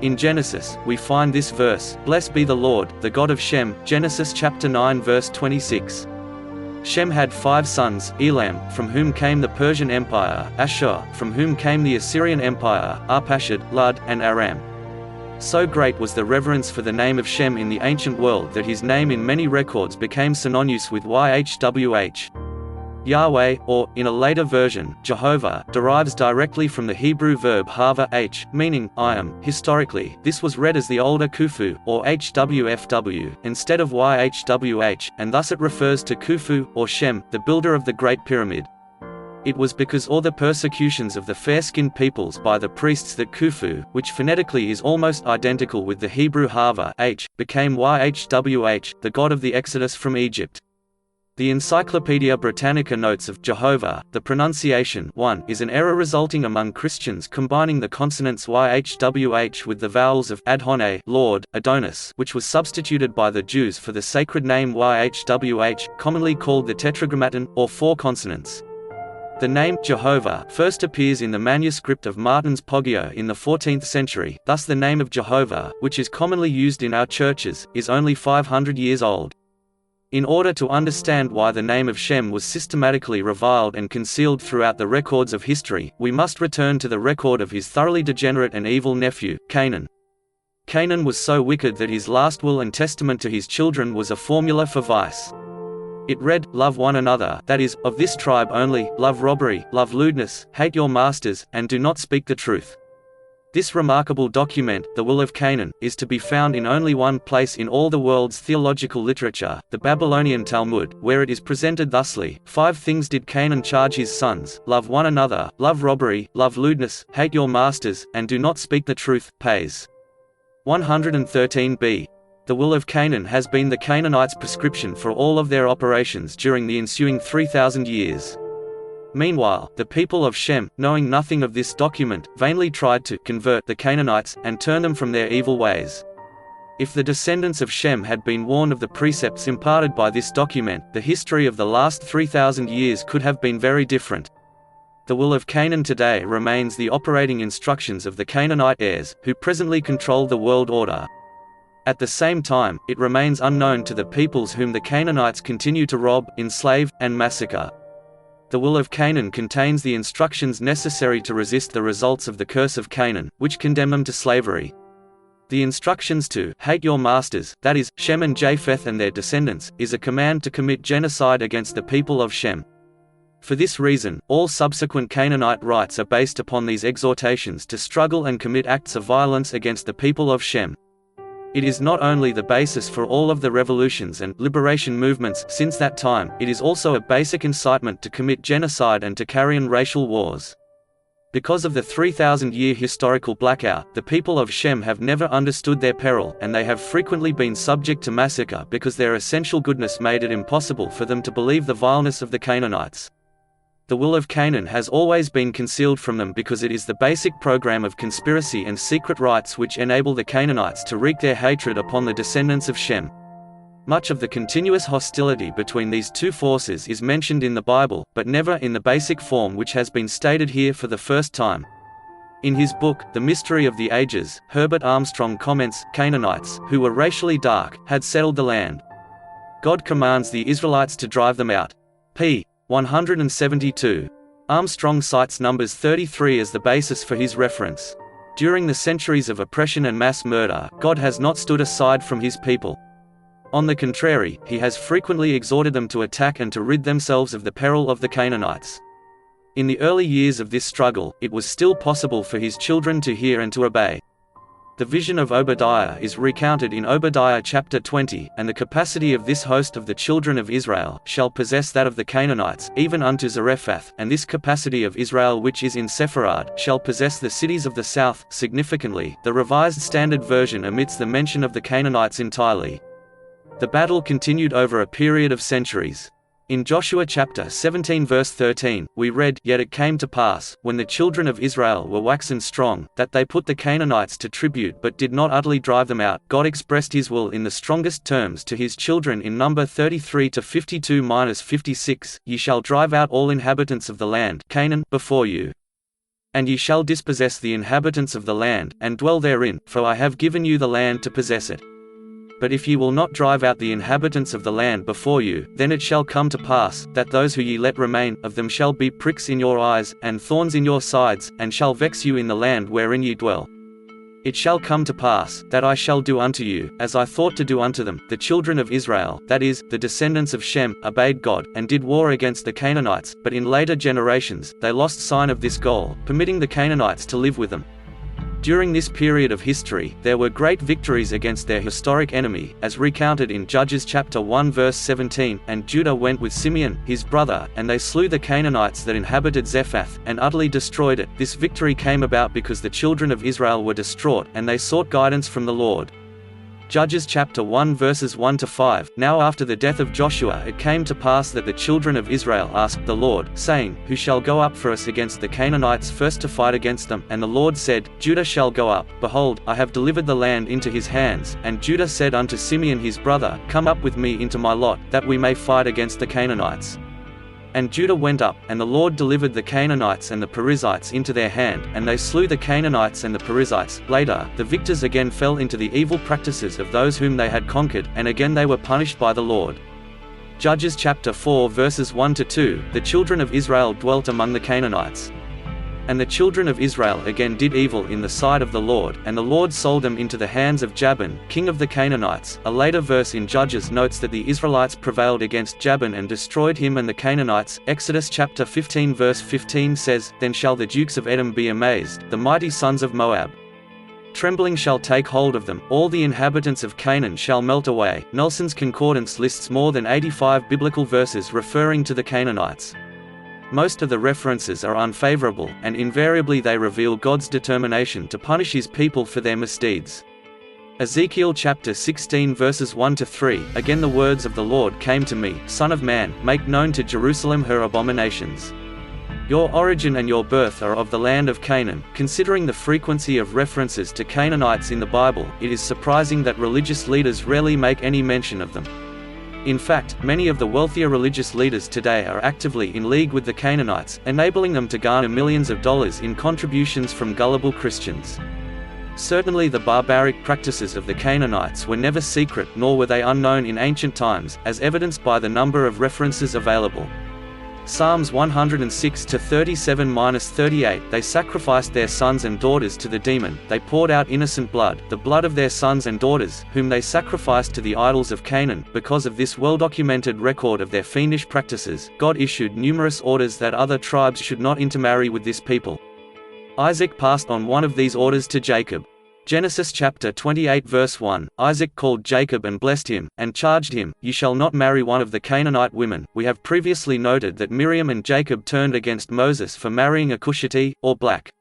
In Genesis, we find this verse, "Blessed be the Lord, the God of Shem," Genesis chapter 9 verse 26. Shem had 5 sons: Elam, from whom came the Persian Empire; Ashur, from whom came the Assyrian Empire; Arpachshad, Lud, and Aram. So great was the reverence for the name of Shem in the ancient world that his name in many records became synonymous with Yhwh. Yahweh, or, in a later version, Jehovah, derives directly from the Hebrew verb hava h, meaning, I am. Historically, this was read as the older Khufu, or hwfw, instead of yhwh, and thus it refers to Khufu, or Shem, the builder of the Great Pyramid. It was because all the persecutions of the fair-skinned peoples by the priests that Khufu, which phonetically is almost identical with the Hebrew hava h, became yhwh, the god of the Exodus from Egypt. The Encyclopaedia Britannica notes of Jehovah, the pronunciation one is an error resulting among Christians combining the consonants yhwh with the vowels of Adonai, Lord, Adonis, which was substituted by the Jews for the sacred name yhwh, commonly called the Tetragrammaton, or four consonants. The name Jehovah first appears in the manuscript of Martin's Poggio in the 14th century, thus the name of Jehovah, which is commonly used in our churches, is only 500 years old. In order to understand why the name of Shem was systematically reviled and concealed throughout the records of history, we must return to the record of his thoroughly degenerate and evil nephew, Canaan. Canaan was so wicked that his last will and testament to his children was a formula for vice. It read, love one another, that is, of this tribe only, love robbery, love lewdness, hate your masters, and do not speak the truth. This remarkable document, the Will of Canaan, is to be found in only one place in all the world's theological literature, the Babylonian Talmud, where it is presented thusly: 5 things did Canaan charge his sons, love one another, love robbery, love lewdness, hate your masters, and do not speak the truth. Pays 113b. The Will of Canaan has been the Canaanites' prescription for all of their operations during the ensuing 3,000 years. Meanwhile, the people of Shem, knowing nothing of this document, vainly tried to convert the Canaanites, and turn them from their evil ways. If the descendants of Shem had been warned of the precepts imparted by this document, the history of the last 3,000 years could have been very different. The Will of Canaan today remains the operating instructions of the Canaanite heirs, who presently control the world order. At the same time, it remains unknown to the peoples whom the Canaanites continue to rob, enslave, and massacre. The Will of Canaan contains the instructions necessary to resist the results of the curse of Canaan, which condemn them to slavery. The instructions to hate your masters, that is, Shem and Japheth and their descendants, is a command to commit genocide against the people of Shem. For this reason, all subsequent Canaanite rites are based upon these exhortations to struggle and commit acts of violence against the people of Shem. It is not only the basis for all of the revolutions and liberation movements since that time, it is also a basic incitement to commit genocide and to carry on racial wars. Because of the 3,000-year historical blackout, the people of Shem have never understood their peril, and they have frequently been subject to massacre because their essential goodness made it impossible for them to believe the vileness of the Canaanites. The Will of Canaan has always been concealed from them because it is the basic program of conspiracy and secret rites which enable the Canaanites to wreak their hatred upon the descendants of Shem. Much of the continuous hostility between these two forces is mentioned in the Bible, but never in the basic form which has been stated here for the first time. In his book, The Mystery of the Ages, Herbert Armstrong comments, Canaanites, who were racially dark, had settled the land. God commands the Israelites to drive them out. p. 172. Armstrong cites Numbers 33 as the basis for his reference. During the centuries of oppression and mass murder, God has not stood aside from his people. On the contrary, he has frequently exhorted them to attack and to rid themselves of the peril of the Canaanites. In the early years of this struggle, it was still possible for his children to hear and to obey. The vision of Obadiah is recounted in Obadiah chapter 20, and the capacity of this host of the children of Israel shall possess that of the Canaanites, even unto Zarephath, and this capacity of Israel which is in Sepharad shall possess the cities of the south. Significantly, the Revised Standard Version omits the mention of the Canaanites entirely. The battle continued over a period of centuries. In Joshua chapter 17 verse 13, we read, Yet it came to pass, when the children of Israel were waxen strong, that they put the Canaanites to tribute but did not utterly drive them out. God expressed his will in the strongest terms to his children in Number 33-52-56, Ye shall drive out all inhabitants of the land, Canaan, before you. And ye shall dispossess the inhabitants of the land, and dwell therein, for I have given you the land to possess it. But if ye will not drive out the inhabitants of the land before you, then it shall come to pass, that those who ye let remain of them shall be pricks in your eyes, and thorns in your sides, and shall vex you in the land wherein ye dwell. It shall come to pass, that I shall do unto you, as I thought to do unto them. The children of Israel, that is, the descendants of Shem, obeyed God, and did war against the Canaanites, but in later generations, they lost sign of this goal, permitting the Canaanites to live with them. During this period of history, there were great victories against their historic enemy, as recounted in Judges chapter 1 verse 17, and Judah went with Simeon, his brother, and they slew the Canaanites that inhabited Zephath, and utterly destroyed it. This victory came about because the children of Israel were distraught, and they sought guidance from the Lord. Judges chapter 1 verses 1 to 5. Now after the death of Joshua it came to pass that the children of Israel asked the Lord, saying, Who shall go up for us against the Canaanites first to fight against them? And the Lord said, Judah shall go up. Behold, I have delivered the land into his hands. And Judah said unto Simeon his brother, Come up with me into my lot, that we may fight against the Canaanites. And Judah went up, and the Lord delivered the Canaanites and the Perizzites into their hand, and they slew the Canaanites and the Perizzites. Later, the victors again fell into the evil practices of those whom they had conquered, and again they were punished by the Lord. Judges chapter 4 verses 1 to 2. The children of Israel dwelt among the Canaanites. And the children of Israel again did evil in the sight of the Lord, and the Lord sold them into the hands of Jabin, king of the Canaanites. A later verse in Judges notes that the Israelites prevailed against Jabin and destroyed him and the Canaanites. Exodus chapter 15 verse 15 says, Then shall the dukes of Edom be amazed, the mighty sons of Moab. Trembling shall take hold of them, all the inhabitants of Canaan shall melt away. Nelson's Concordance lists more than 85 biblical verses referring to the Canaanites. Most of the references are unfavorable, and invariably they reveal God's determination to punish his people for their misdeeds. Ezekiel chapter 16 verses 1 to 3. Again the words of the Lord came to me, Son of man, make known to Jerusalem her abominations. Your origin and your birth are of the land of Canaan. Considering the frequency of references to Canaanites in the Bible, it is surprising that religious leaders rarely make any mention of them. In fact, many of the wealthier religious leaders today are actively in league with the Canaanites, enabling them to garner millions of dollars in contributions from gullible Christians. Certainly the barbaric practices of the Canaanites were never secret, nor were they unknown in ancient times, as evidenced by the number of references available. Psalms 106-37-38. They sacrificed their sons and daughters to the demon, they poured out innocent blood, the blood of their sons and daughters, whom they sacrificed to the idols of Canaan. Because of this well-documented record of their fiendish practices, God issued numerous orders that other tribes should not intermarry with this people. Isaac passed on one of these orders to Jacob. Genesis chapter 28 verse 1, Isaac called Jacob and blessed him, and charged him, You shall not marry one of the Canaanite women. We have previously noted that Miriam and Jacob turned against Moses for marrying a Cushite, or black.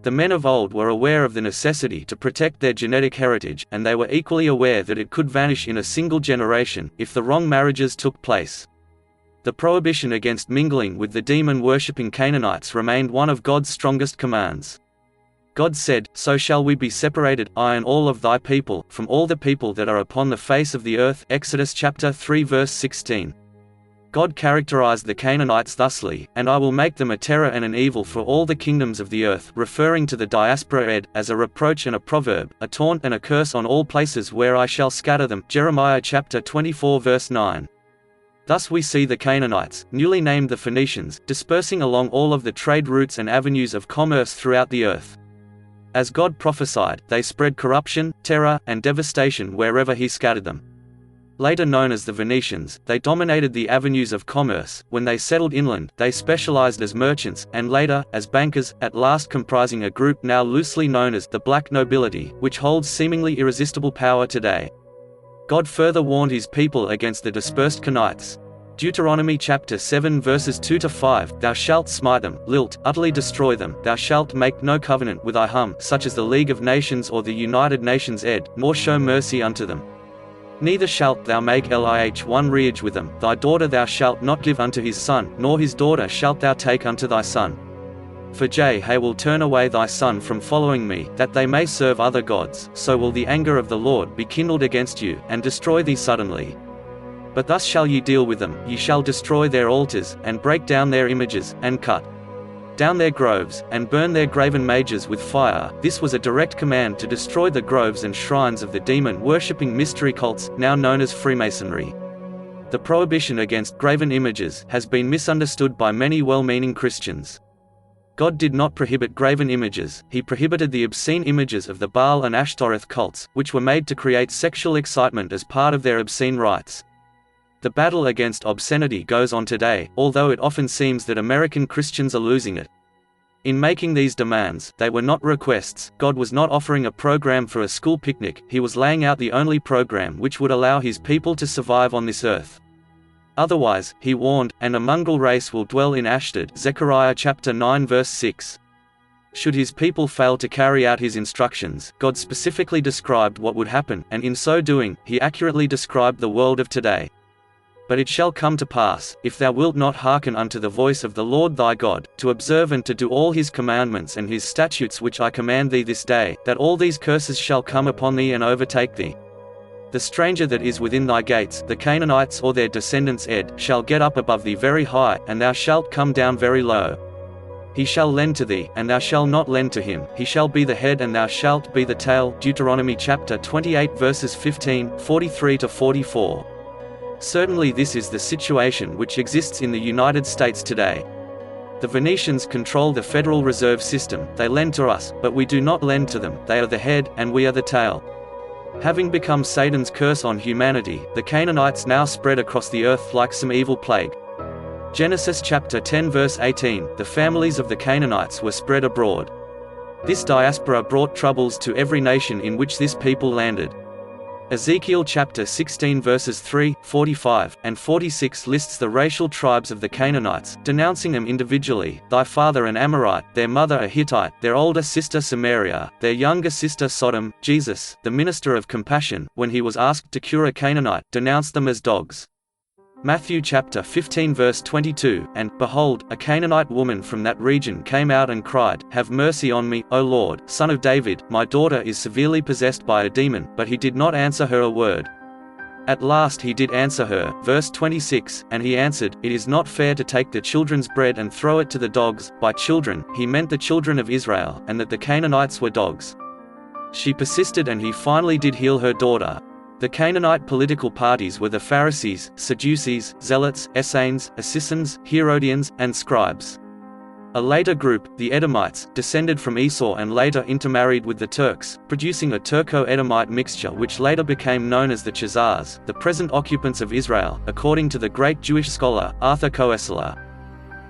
The men of old were aware of the necessity to protect their genetic heritage, and they were equally aware that it could vanish in a single generation, if the wrong marriages took place. The prohibition against mingling with the demon-worshipping Canaanites remained one of God's strongest commands. God said, So shall we be separated, I and all of thy people, from all the people that are upon the face of the earth. Exodus chapter 3 verse 16. God characterized the Canaanites thusly, And I will make them a terror and an evil for all the kingdoms of the earth, referring to the diaspora as a reproach and a proverb, a taunt and a curse on all places where I shall scatter them. Jeremiah chapter 24 verse 9. Thus we see the Canaanites, newly named the Phoenicians, dispersing along all of the trade routes and avenues of commerce throughout the earth. As God prophesied, they spread corruption, terror, and devastation wherever he scattered them. Later known as the Venetians, they dominated the avenues of commerce. When they settled inland, they specialized as merchants, and later, as bankers, at last comprising a group now loosely known as the black nobility, which holds seemingly irresistible power today. God further warned his people against the dispersed Canaanites. Deuteronomy chapter 7 verses 2 to 5, Thou shalt smite them, lilt, utterly destroy them. Thou shalt make no covenant with Ihum, such as the League of Nations or the United Nations nor show mercy unto them. Neither shalt thou make lih one reage with them. Thy daughter thou shalt not give unto his son, nor his daughter shalt thou take unto thy son. For Jehovah will turn away thy son from following me, that they may serve other gods, so will the anger of the Lord be kindled against you, and destroy thee suddenly. But thus shall ye deal with them, ye shall destroy their altars, and break down their images, and cut down their groves, and burn their graven images with fire. This was a direct command to destroy the groves and shrines of the demon-worshipping mystery cults, now known as Freemasonry. The prohibition against graven images has been misunderstood by many well-meaning Christians. God did not prohibit graven images, he prohibited the obscene images of the Baal and Ashtoreth cults, which were made to create sexual excitement as part of their obscene rites. The battle against obscenity goes on today, although it often seems that American Christians are losing it. In making these demands, they were not requests. God was not offering a program for a school picnic, he was laying out the only program which would allow his people to survive on this earth. Otherwise, he warned, and a mongrel race will dwell in Ashdod, Zechariah chapter 9 verse 6. Should his people fail to carry out his instructions, God specifically described what would happen, and in so doing, he accurately described the world of today. But it shall come to pass, if thou wilt not hearken unto the voice of the Lord thy God, to observe and to do all his commandments and his statutes which I command thee this day, that all these curses shall come upon thee and overtake thee. The stranger that is within thy gates, the Canaanites or their descendants shall get up above thee very high, and thou shalt come down very low. He shall lend to thee, and thou shalt not lend to him, he shall be the head and thou shalt be the tail. Deuteronomy chapter 28 verses 15, 43–44. Certainly this is the situation which exists in the United States today. The Venetians control the Federal Reserve System, they lend to us, but we do not lend to them, they are the head, and we are the tail. Having become Satan's curse on humanity, the Canaanites now spread across the earth like some evil plague. Genesis chapter 10 verse 18, the families of the Canaanites were spread abroad. This diaspora brought troubles to every nation in which this people landed. Ezekiel chapter 16 verses 3, 45, and 46 lists the racial tribes of the Canaanites, denouncing them individually: thy father an Amorite, their mother a Hittite, their older sister Samaria, their younger sister Sodom. Jesus, the minister of compassion, when he was asked to cure a Canaanite, denounced them as dogs. Matthew chapter 15 verse 22, and, behold, a Canaanite woman from that region came out and cried, Have mercy on me, O Lord, Son of David, my daughter is severely possessed by a demon. But he did not answer her a word. At last he did answer her, verse 26, and he answered, It is not fair to take the children's bread and throw it to the dogs. By children, he meant the children of Israel, and that the Canaanites were dogs. She persisted and he finally did heal her daughter. The Canaanite political parties were the Pharisees, Sadducees, Zealots, Essenes, Essenes, Herodians, and Scribes. A later group, the Edomites, descended from Esau and later intermarried with the Turks, producing a Turco-Edomite mixture which later became known as the Chazars, the present occupants of Israel, according to the great Jewish scholar, Arthur Koestler.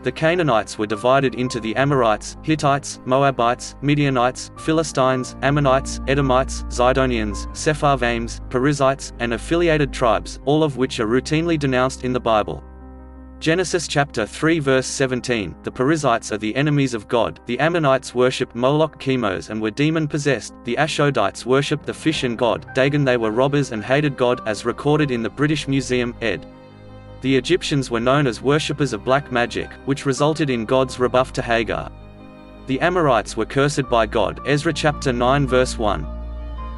The Canaanites were divided into the Amorites, Hittites, Moabites, Midianites, Philistines, Ammonites, Edomites, Zidonians, Sepharvaims, Perizzites, and affiliated tribes, all of which are routinely denounced in the Bible. Genesis chapter 3 verse 17, the Perizzites are the enemies of God, the Ammonites worshipped Moloch Chemos and were demon-possessed, the Ashodites worshipped the fish and god Dagon. They were robbers and hated God, as recorded in the British Museum, ed. The Egyptians were known as worshippers of black magic, which resulted in God's rebuff to Hagar. The Amorites were cursed by God, Ezra chapter 9 verse 1.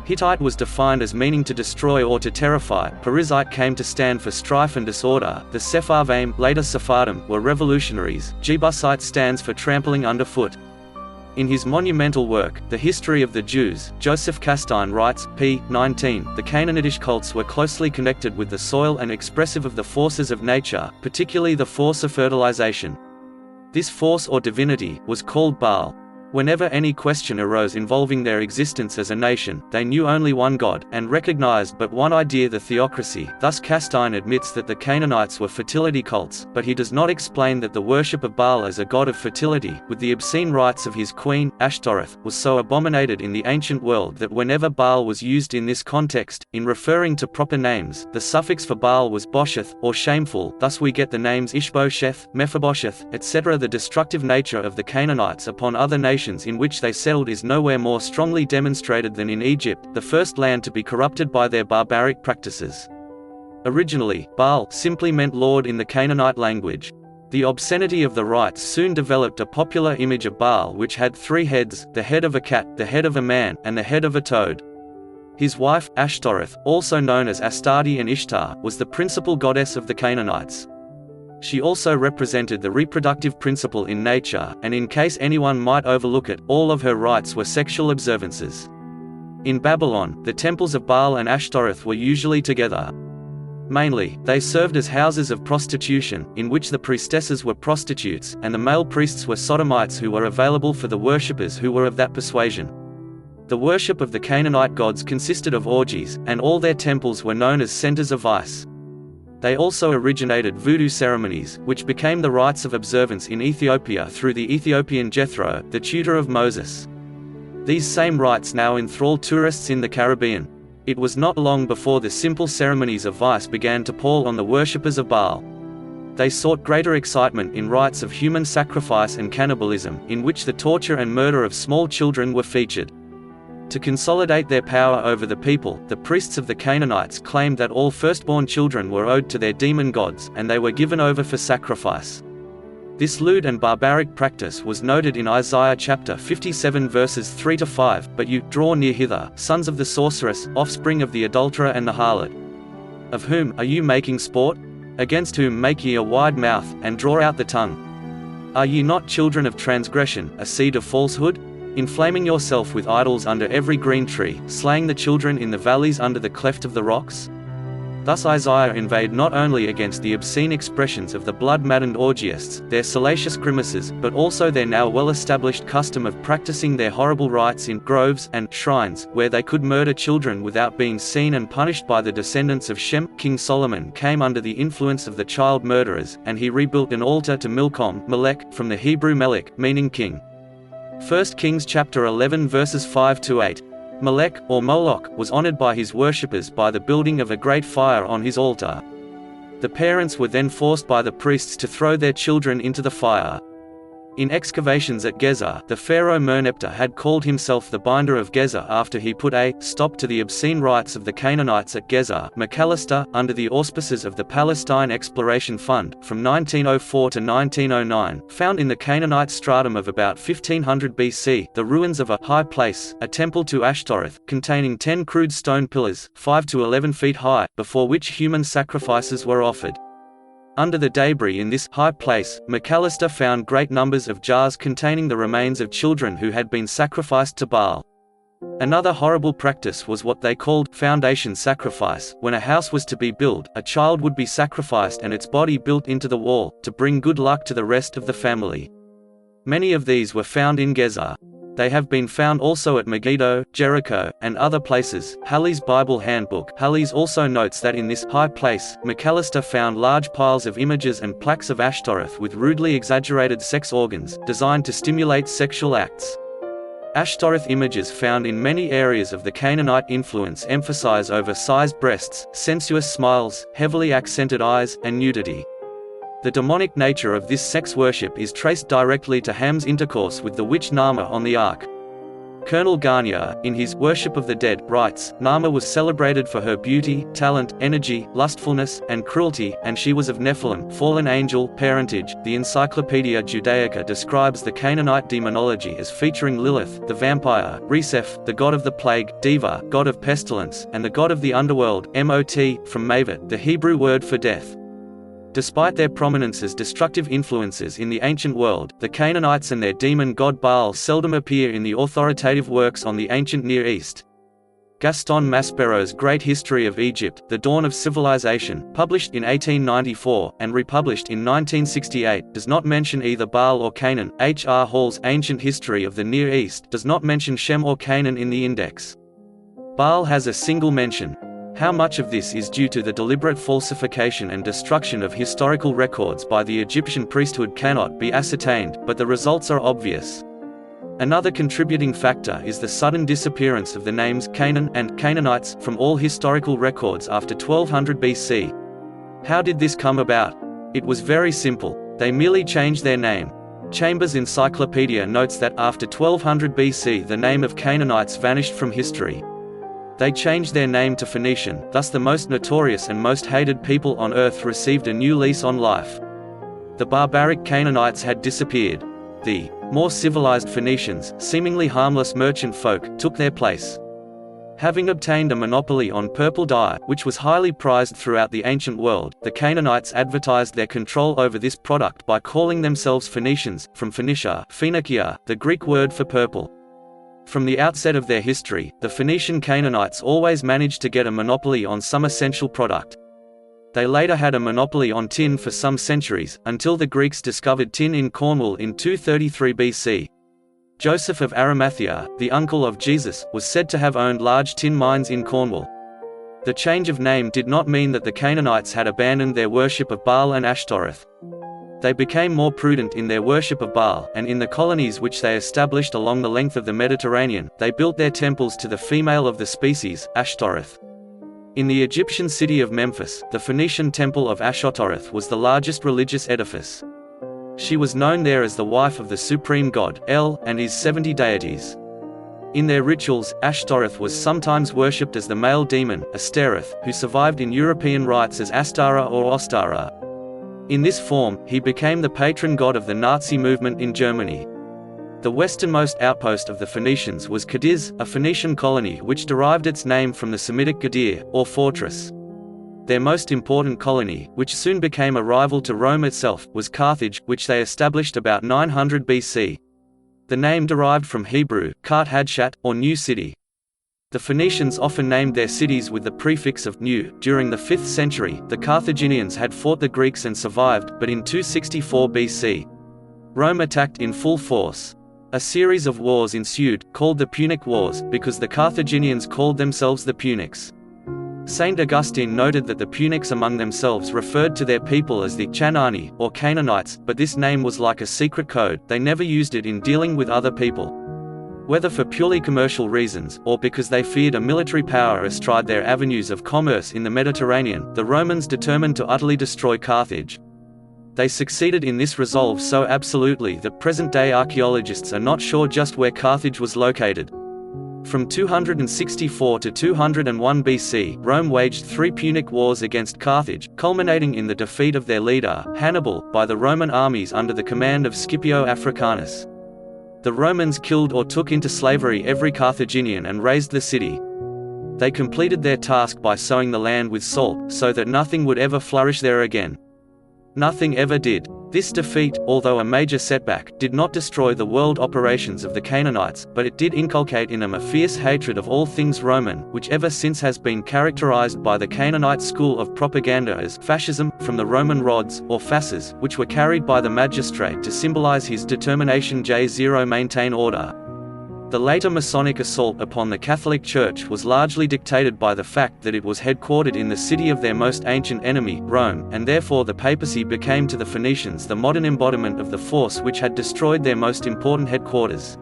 Hittite was defined as meaning to destroy or to terrify. Perizzite came to stand for strife and disorder. The Sepharvaim, later Sephardim, were revolutionaries. Jebusite stands for trampling underfoot. In his monumental work, The History of the Jews, Joseph Castine writes, p. 19, the Canaanitish cults were closely connected with the soil and expressive of the forces of nature, particularly the force of fertilization. This force or divinity was called Baal. Whenever any question arose involving their existence as a nation, they knew only one God, and recognized but one idea, the theocracy. Thus Castine admits that the Canaanites were fertility cults, but he does not explain that the worship of Baal as a god of fertility, with the obscene rites of his queen, Ashtoreth, was so abominated in the ancient world that whenever Baal was used in this context, in referring to proper names, the suffix for Baal was bosheth, or shameful. Thus we get the names Ishbosheth, Mephibosheth, etc. The destructive nature of the Canaanites upon other nations in which they settled is nowhere more strongly demonstrated than in Egypt, the first land to be corrupted by their barbaric practices. Originally, Baal simply meant Lord in the Canaanite language. The obscenity of the rites soon developed a popular image of Baal which had three heads: the head of a cat, the head of a man, and the head of a toad. His wife, Ashtoreth, also known as Astarte and Ishtar, was the principal goddess of the Canaanites. She also represented the reproductive principle in nature, and in case anyone might overlook it, all of her rites were sexual observances. In Babylon, the temples of Baal and Ashtoreth were usually together. Mainly, they served as houses of prostitution, in which the priestesses were prostitutes, and the male priests were sodomites who were available for the worshippers who were of that persuasion. The worship of the Canaanite gods consisted of orgies, and all their temples were known as centers of vice. They also originated voodoo ceremonies, which became the rites of observance in Ethiopia through the Ethiopian Jethro, the tutor of Moses. These same rites now enthrall tourists in the Caribbean. It was not long before the simple ceremonies of vice began to pall on the worshippers of Baal. They sought greater excitement in rites of human sacrifice and cannibalism, in which the torture and murder of small children were featured. To consolidate their power over the people, the priests of the Canaanites claimed that all firstborn children were owed to their demon gods, and they were given over for sacrifice. This lewd and barbaric practice was noted in Isaiah chapter 57 verses 3-5, "But you, draw near hither, sons of the sorceress, offspring of the adulterer and the harlot. Of whom are you making sport? Against whom make ye a wide mouth, and draw out the tongue? Are ye not children of transgression, a seed of falsehood? Inflaming yourself with idols under every green tree, slaying the children in the valleys under the cleft of the rocks?" Thus Isaiah inveighed not only against the obscene expressions of the blood-maddened orgiasts, their salacious grimaces, but also their now well-established custom of practicing their horrible rites in groves and shrines, where they could murder children without being seen and punished by the descendants of Shem. King Solomon came under the influence of the child murderers, and he rebuilt an altar to Milcom, Melech, from the Hebrew Melech, meaning king. 1 Kings chapter 11 verses 5-8. Melech, or Moloch, was honored by his worshippers by the building of a great fire on his altar. The parents were then forced by the priests to throw their children into the fire. In excavations at Gezer, the pharaoh Merneptah had called himself the binder of Gezer after he put a stop to the obscene rites of the Canaanites at Gezer, McAllister, under the auspices of the Palestine Exploration Fund, from 1904 to 1909, found in the Canaanite stratum of about 1500 BC, the ruins of a high place, a temple to Ashtoreth, containing 10 crude stone pillars, 5 to 11 feet high, before which human sacrifices were offered. Under the debris in this high place, McAllister found great numbers of jars containing the remains of children who had been sacrificed to Baal. Another horrible practice was what they called foundation sacrifice. When a house was to be built, a child would be sacrificed and its body built into the wall, to bring good luck to the rest of the family. Many of these were found in Gezer. They have been found also at Megiddo, Jericho, and other places. Halley's Bible Handbook. Halley's also notes that in this high place, McAllister found large piles of images and plaques of Ashtoreth with rudely exaggerated sex organs, designed to stimulate sexual acts. Ashtoreth images found in many areas of the Canaanite influence emphasize oversized breasts, sensuous smiles, heavily accented eyes, and nudity. The demonic nature of this sex worship is traced directly to Ham's intercourse with the witch Naamah on the ark. Colonel Garnier, in his Worship of the Dead, writes, Naamah was celebrated for her beauty, talent, energy, lustfulness, and cruelty, and she was of Nephilim, fallen angel, parentage. The Encyclopaedia Judaica describes the Canaanite demonology as featuring Lilith, the vampire, Reseph, the god of the plague, Deva, god of pestilence, and the god of the underworld, Mot, from Mavet, the Hebrew word for death. Despite their prominence as destructive influences in the ancient world, the Canaanites and their demon god Baal seldom appear in the authoritative works on the ancient Near East. Gaston Maspero's Great History of Egypt, The Dawn of Civilization, published in 1894, and republished in 1968, does not mention either Baal or Canaan. H. R. Hall's Ancient History of the Near East does not mention Shem or Canaan in the index. Baal has a single mention. How much of this is due to the deliberate falsification and destruction of historical records by the Egyptian priesthood cannot be ascertained, but the results are obvious. Another contributing factor is the sudden disappearance of the names Canaan and Canaanites from all historical records after 1200 BC. How did this come about? It was very simple. They merely changed their name. Chambers' Encyclopedia notes that after 1200 BC the name of Canaanites vanished from history. They changed their name to Phoenician, thus the most notorious and most hated people on earth received a new lease on life. The barbaric Canaanites had disappeared. The more civilized Phoenicians, seemingly harmless merchant folk, took their place. Having obtained a monopoly on purple dye, which was highly prized throughout the ancient world, the Canaanites advertised their control over this product by calling themselves Phoenicians, from Phoenicia, Phoenicia, the Greek word for purple. From the outset of their history, the Phoenician Canaanites always managed to get a monopoly on some essential product. They later had a monopoly on tin for some centuries, until the Greeks discovered tin in Cornwall in 233 BC. Joseph of Arimathea, the uncle of Jesus, was said to have owned large tin mines in Cornwall. The change of name did not mean that the Canaanites had abandoned their worship of Baal and Ashtoreth. They became more prudent in their worship of Baal, and in the colonies which they established along the length of the Mediterranean, they built their temples to the female of the species, Ashtoreth. In the Egyptian city of Memphis, the Phoenician temple of Ashtoreth was the largest religious edifice. She was known there as the wife of the supreme god, El, and his 70 deities. In their rituals, Ashtoreth was sometimes worshipped as the male demon, Astereth, who survived in European rites as Astara or Ostara. In this form, he became the patron god of the Nazi movement in Germany. The westernmost outpost of the Phoenicians was Cadiz, a Phoenician colony which derived its name from the Semitic Gadir, or fortress. Their most important colony, which soon became a rival to Rome itself, was Carthage, which they established about 900 BC. The name derived from Hebrew, Kart Hadshat, or New City. The Phoenicians often named their cities with the prefix of new. During the 5th century, the Carthaginians had fought the Greeks and survived, but in 264 BC, Rome attacked in full force. A series of wars ensued, called the Punic Wars, because the Carthaginians called themselves the Punics. Saint Augustine noted that the Punics among themselves referred to their people as the Chanani, or Canaanites, but this name was like a secret code. They never used it in dealing with other people. Whether for purely commercial reasons, or because they feared a military power astride their avenues of commerce in the Mediterranean, the Romans determined to utterly destroy Carthage. They succeeded in this resolve so absolutely that present-day archaeologists are not sure just where Carthage was located. From 264 to 201 BC, Rome waged 3 Punic wars against Carthage, culminating in the defeat of their leader, Hannibal, by the Roman armies under the command of Scipio Africanus. The Romans killed or took into slavery every Carthaginian and razed the city. They completed their task by sowing the land with salt, so that nothing would ever flourish there again. Nothing ever did. This defeat, although a major setback, did not destroy the world operations of the Canaanites, but it did inculcate in them a fierce hatred of all things Roman, which ever since has been characterized by the Canaanite school of propaganda as fascism, from the Roman rods, or fasces, which were carried by the magistrate to symbolize his determination to maintain order. The later Masonic assault upon the Catholic Church was largely dictated by the fact that it was headquartered in the city of their most ancient enemy, Rome, and therefore the papacy became to the Phoenicians the modern embodiment of the force which had destroyed their most important headquarters.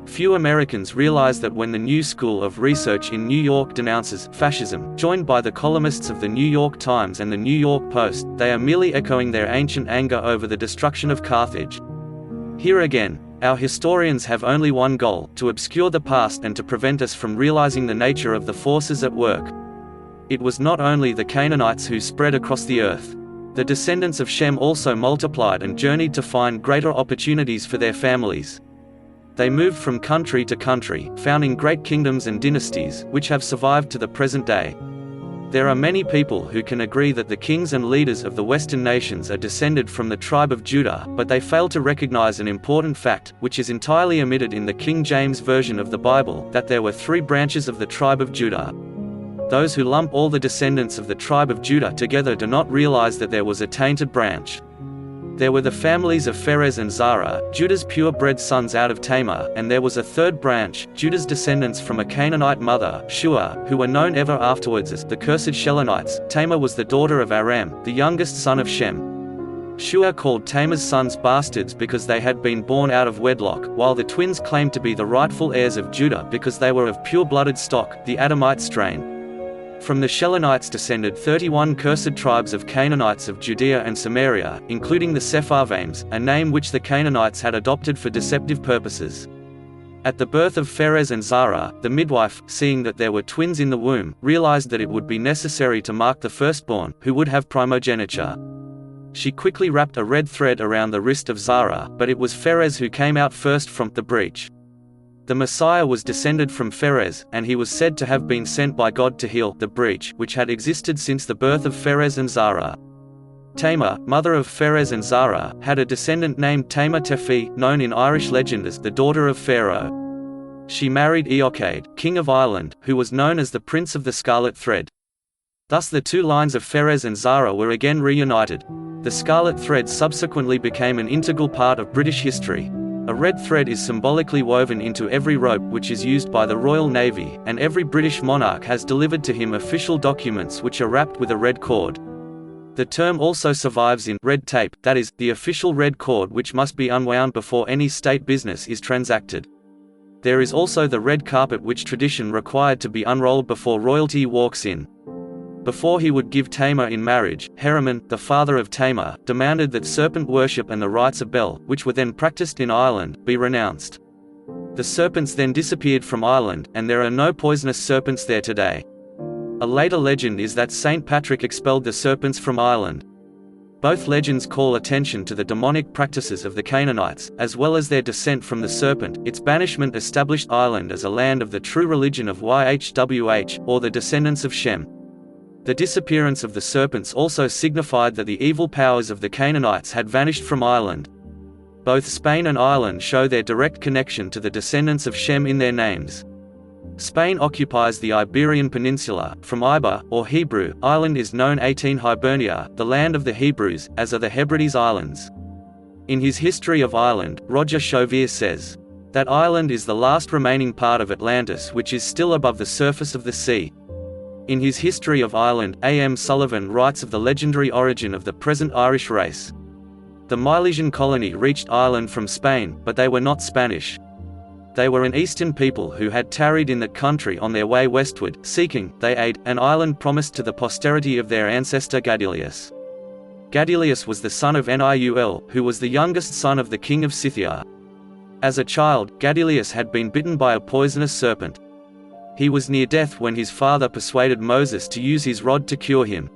Few Americans realize that when the New School of Research in New York denounces fascism, joined by the columnists of the New York Times and the New York Post, they are merely echoing their ancient anger over the destruction of Carthage. Here again, our historians have only one goal: to obscure the past and to prevent us from realizing the nature of the forces at work. It was not only the Canaanites who spread across the earth. The descendants of Shem also multiplied and journeyed to find greater opportunities for their families. They moved from country to country, founding great kingdoms and dynasties, which have survived to the present day. There are many people who can agree that the kings and leaders of the Western nations are descended from the tribe of Judah, but they fail to recognize an important fact, which is entirely omitted in the King James Version of the Bible, that there were 3 branches of the tribe of Judah. Those who lump all the descendants of the tribe of Judah together do not realize that there was a tainted branch. There were the families of Pharez and Zara, Judah's pure-bred sons out of Tamar, and there was a 3rd branch, Judah's descendants from a Canaanite mother, Shua, who were known ever afterwards as the cursed Shelonites. Tamar was the daughter of Aram, the youngest son of Shem. Shua called Tamar's sons bastards because they had been born out of wedlock, while the twins claimed to be the rightful heirs of Judah because they were of pure-blooded stock, the Adamite strain. From the Shelonites descended 31 cursed tribes of Canaanites of Judea and Samaria, including the Sepharvaims, a name which the Canaanites had adopted for deceptive purposes. At the birth of Pharez and Zara, the midwife, seeing that there were twins in the womb, realized that it would be necessary to mark the firstborn, who would have primogeniture. She quickly wrapped a red thread around the wrist of Zara, but it was Pharez who came out first from the breach. The Messiah was descended from Pharez, and he was said to have been sent by God to heal the breach which had existed since the birth of Pharez and Zara. Tamar, mother of Pharez and Zara, had a descendant named Tamar Tefi, known in Irish legend as the daughter of Pharaoh. She married Eochaid, king of Ireland, who was known as the Prince of the Scarlet Thread. Thus the two lines of Pharez and Zara were again reunited. The scarlet thread subsequently became an integral part of British history. A red thread is symbolically woven into every rope which is used by the Royal Navy, and every British monarch has delivered to him official documents which are wrapped with a red cord. The term also survives in red tape, that is, the official red cord which must be unwound before any state business is transacted. There is also the red carpet which tradition required to be unrolled before royalty walks in. Before he would give Tamar in marriage, Heremon, the father of Tamar, demanded that serpent worship and the rites of Bel, which were then practiced in Ireland, be renounced. The serpents then disappeared from Ireland, and there are no poisonous serpents there today. A later legend is that Saint Patrick expelled the serpents from Ireland. Both legends call attention to the demonic practices of the Canaanites, as well as their descent from the serpent. Its banishment established Ireland as a land of the true religion of Yhwh, or the descendants of Shem. The disappearance of the serpents also signified that the evil powers of the Canaanites had vanished from Ireland. Both Spain and Ireland show their direct connection to the descendants of Shem in their names. Spain occupies the Iberian Peninsula. From Iber, or Hebrew, Ireland is known 18 Hibernia, the land of the Hebrews, as are the Hebrides Islands. In his History of Ireland, Roger Chauvier says that Ireland is the last remaining part of Atlantis which is still above the surface of the sea. In his History of Ireland, A.M. Sullivan writes of the legendary origin of the present Irish race. The Milesian colony reached Ireland from Spain, but they were not Spanish. They were an eastern people who had tarried in that country on their way westward, seeking, they aid, an island promised to the posterity of their ancestor Gadilius. Gadilius was the son of Niul, who was the youngest son of the king of Scythia. As a child, Gadilius had been bitten by a poisonous serpent. He was near death when his father persuaded Moses to use his rod to cure him.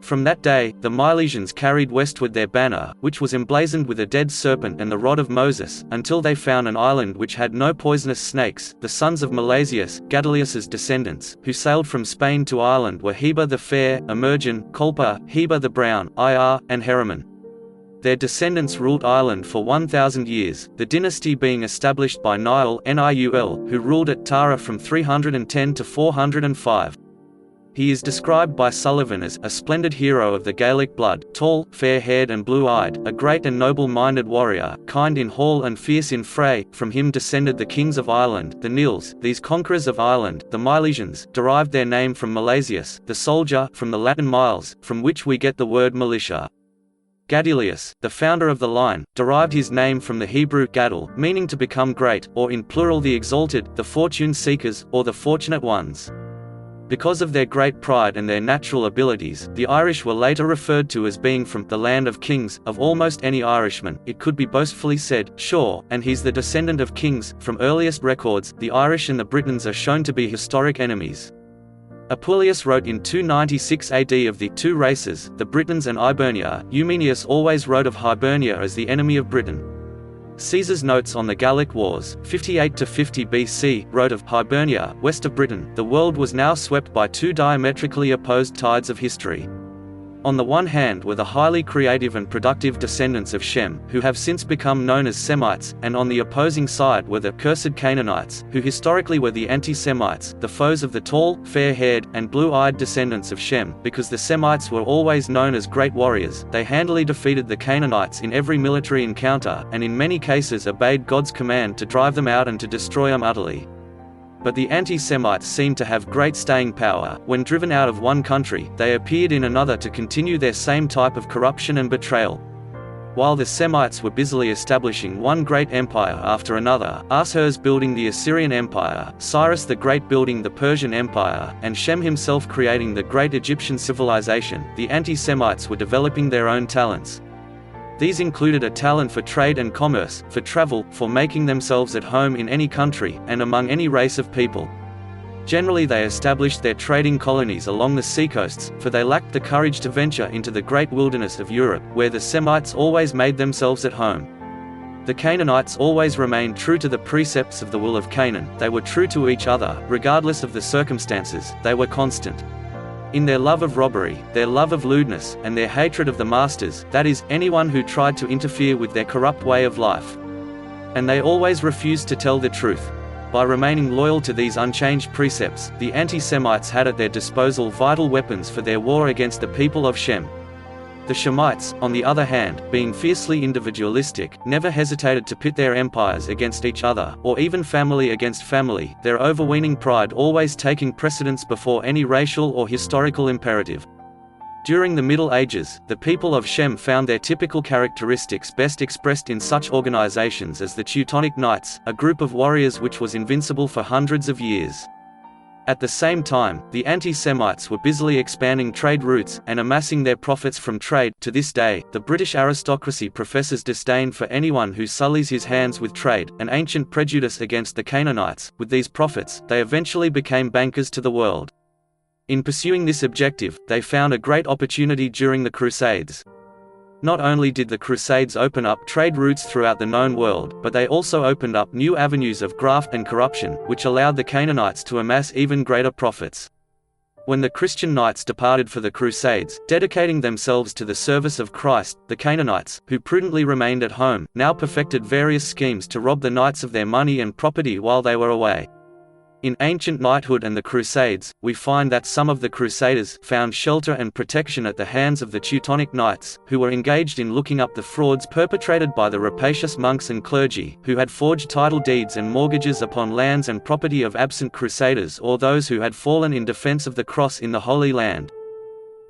From that day, the Milesians carried westward their banner, which was emblazoned with a dead serpent and the rod of Moses, until they found an island which had no poisonous snakes. The sons of Milesius, Gadilius's descendants, who sailed from Spain to Ireland were Heber the Fair, Emergen, Culpa, Heber the Brown, Ir, and Heremon. Their descendants ruled Ireland for 1,000 years, the dynasty being established by Niul, who ruled at Tara from 310 to 405. He is described by Sullivan as a splendid hero of the Gaelic blood, tall, fair-haired and blue-eyed, a great and noble-minded warrior, kind in hall and fierce in fray. From him descended the kings of Ireland, the Nils, these conquerors of Ireland. The Milesians derived their name from Milesius, the soldier, from the Latin miles, from which we get the word militia. Gadilius, the founder of the line, derived his name from the Hebrew gadol, meaning to become great, or in plural the exalted, the fortune seekers, or the fortunate ones. Because of their great pride and their natural abilities, the Irish were later referred to as being from the land of kings. Of almost any Irishman, it could be boastfully said, sure, and he's the descendant of kings. From earliest records, the Irish and the Britons are shown to be historic enemies. Apuleius wrote in 296 AD of the two races, the Britons and Ibernia. Eumenius always wrote of Hibernia as the enemy of Britain. Caesar's notes on the Gallic Wars, 58 to 50 BC, wrote of Hibernia, west of Britain. The world was now swept by two diametrically opposed tides of history. On the one hand were the highly creative and productive descendants of Shem, who have since become known as Semites, and on the opposing side were the cursed Canaanites, who historically were the anti-Semites, the foes of the tall, fair-haired, and blue-eyed descendants of Shem. Because the Semites were always known as great warriors, they handily defeated the Canaanites in every military encounter, and in many cases obeyed God's command to drive them out and to destroy them utterly. But the anti-Semites seemed to have great staying power. When driven out of one country, they appeared in another to continue their same type of corruption and betrayal. While the Semites were busily establishing one great empire after another, Ahasuerus building the Assyrian Empire, Cyrus the Great building the Persian Empire, and Shem himself creating the great Egyptian civilization, the anti-Semites were developing their own talents. These included a talent for trade and commerce, for travel, for making themselves at home in any country, and among any race of people. Generally they established their trading colonies along the seacoasts, for they lacked the courage to venture into the great wilderness of Europe, where the Semites always made themselves at home. The Canaanites always remained true to the precepts of the will of Canaan. They were true to each other, regardless of the circumstances. They were constant in their love of robbery, their love of lewdness, and their hatred of the masters, that is, anyone who tried to interfere with their corrupt way of life. And they always refused to tell the truth. By remaining loyal to these unchanged precepts, the anti-Semites had at their disposal vital weapons for their war against the people of Shem. The Shemites, on the other hand, being fiercely individualistic, never hesitated to pit their empires against each other, or even family against family, their overweening pride always taking precedence before any racial or historical imperative. During the Middle Ages, the people of Shem found their typical characteristics best expressed in such organizations as the Teutonic Knights, a group of warriors which was invincible for hundreds of years. At the same time, the anti-Semites were busily expanding trade routes, and amassing their profits from trade. To this day, the British aristocracy professes disdain for anyone who sullies his hands with trade, an ancient prejudice against the Canaanites. With these profits, they eventually became bankers to the world. In pursuing this objective, they found a great opportunity during the Crusades. Not only did the Crusades open up trade routes throughout the known world, but they also opened up new avenues of graft and corruption, which allowed the Canaanites to amass even greater profits. When the Christian knights departed for the Crusades, dedicating themselves to the service of Christ, the Canaanites, who prudently remained at home, now perfected various schemes to rob the knights of their money and property while they were away. In ancient knighthood and the Crusades, we find that some of the Crusaders found shelter and protection at the hands of the Teutonic Knights, who were engaged in looking up the frauds perpetrated by the rapacious monks and clergy, who had forged title deeds and mortgages upon lands and property of absent Crusaders or those who had fallen in defense of the cross in the Holy Land.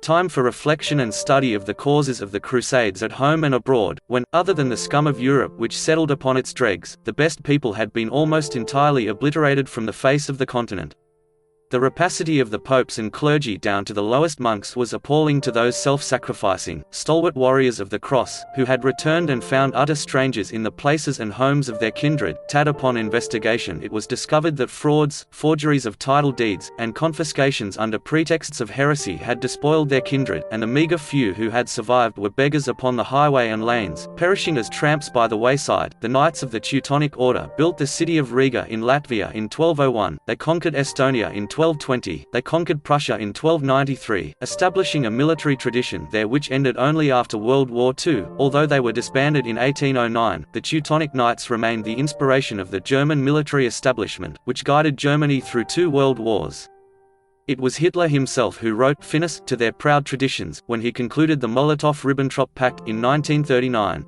Time for reflection and study of the causes of the Crusades at home and abroad, when, other than the scum of Europe which settled upon its dregs, the best people had been almost entirely obliterated from the face of the continent. The rapacity of the popes and clergy down to the lowest monks was appalling to those self-sacrificing, stalwart warriors of the cross, who had returned and found utter strangers in the places and homes of their kindred. Upon investigation, it was discovered that frauds, forgeries of title deeds, and confiscations under pretexts of heresy had despoiled their kindred, and the meager few who had survived were beggars upon the highway and lanes, perishing as tramps by the wayside. The Knights of the Teutonic Order built the city of Riga in Latvia in 1201, they conquered Estonia in 1220, they conquered Prussia in 1293, establishing a military tradition there which ended only after World War II. Although they were disbanded in 1809, the Teutonic Knights remained the inspiration of the German military establishment, which guided Germany through 2 world wars. It was Hitler himself who wrote "Finis" to their proud traditions, when he concluded the Molotov-Ribbentrop Pact in 1939.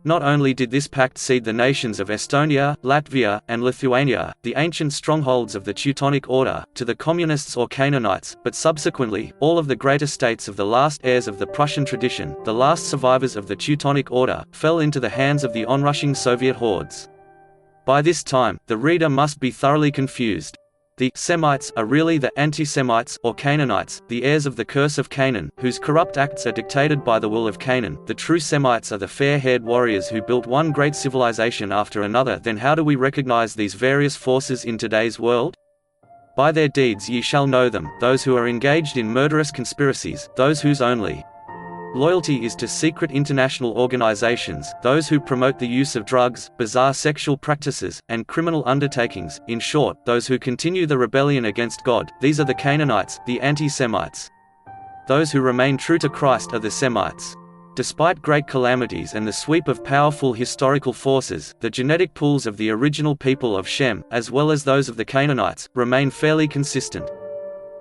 Not only did this pact cede the nations of Estonia, Latvia, and Lithuania, the ancient strongholds of the Teutonic Order, to the Communists or Canaanites, but subsequently, all of the great estates of the last heirs of the Prussian tradition, the last survivors of the Teutonic Order, fell into the hands of the onrushing Soviet hordes. By this time, the reader must be thoroughly confused. The Semites are really the anti-Semites, or Canaanites, the heirs of the curse of Canaan, whose corrupt acts are dictated by the will of Canaan. The true Semites are the fair-haired warriors who built one great civilization after another. Then how do we recognize these various forces in today's world? By their deeds ye shall know them, those who are engaged in murderous conspiracies, those whose only loyalty is to secret international organizations, those who promote the use of drugs, bizarre sexual practices, and criminal undertakings, in short, those who continue the rebellion against God. These are the Canaanites, the anti-Semites. Those who remain true to Christ are the Semites. Despite great calamities and the sweep of powerful historical forces, the genetic pools of the original people of Shem, as well as those of the Canaanites, remain fairly consistent.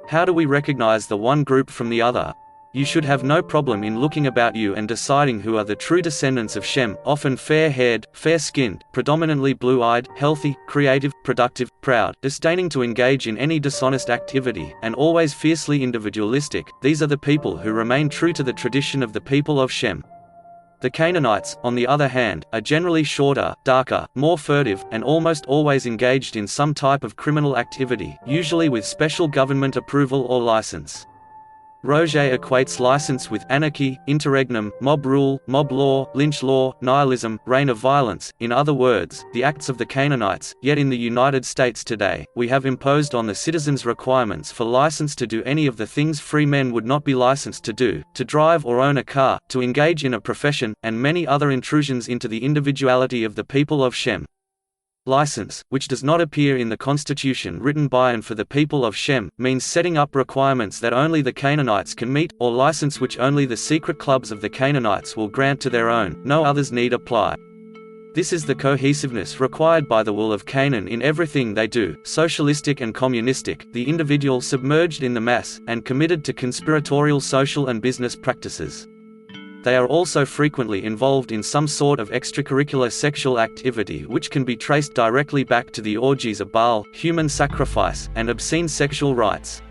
How do we recognize the one group from the other? You should have no problem in looking about you and deciding who are the true descendants of Shem, often fair-haired, fair-skinned, predominantly blue-eyed, healthy, creative, productive, proud, disdaining to engage in any dishonest activity, and always fiercely individualistic. These are the people who remain true to the tradition of the people of Shem. The Canaanites, on the other hand, are generally shorter, darker, more furtive, and almost always engaged in some type of criminal activity, usually with special government approval or license. Roget equates license with anarchy, interregnum, mob rule, mob law, lynch law, nihilism, reign of violence, in other words, the acts of the Canaanites. Yet in the United States today, we have imposed on the citizens requirements for license to do any of the things free men would not be licensed to do, to drive or own a car, to engage in a profession, and many other intrusions into the individuality of the people of Shem. License, which does not appear in the Constitution written by and for the people of Shem, means setting up requirements that only the Canaanites can meet, or license which only the secret clubs of the Canaanites will grant to their own, no others need apply. This is the cohesiveness required by the will of Canaan in everything they do, socialistic and communistic, the individual submerged in the mass, and committed to conspiratorial social and business practices. They are also frequently involved in some sort of extracurricular sexual activity which can be traced directly back to the orgies of Baal, human sacrifice, and obscene sexual rites.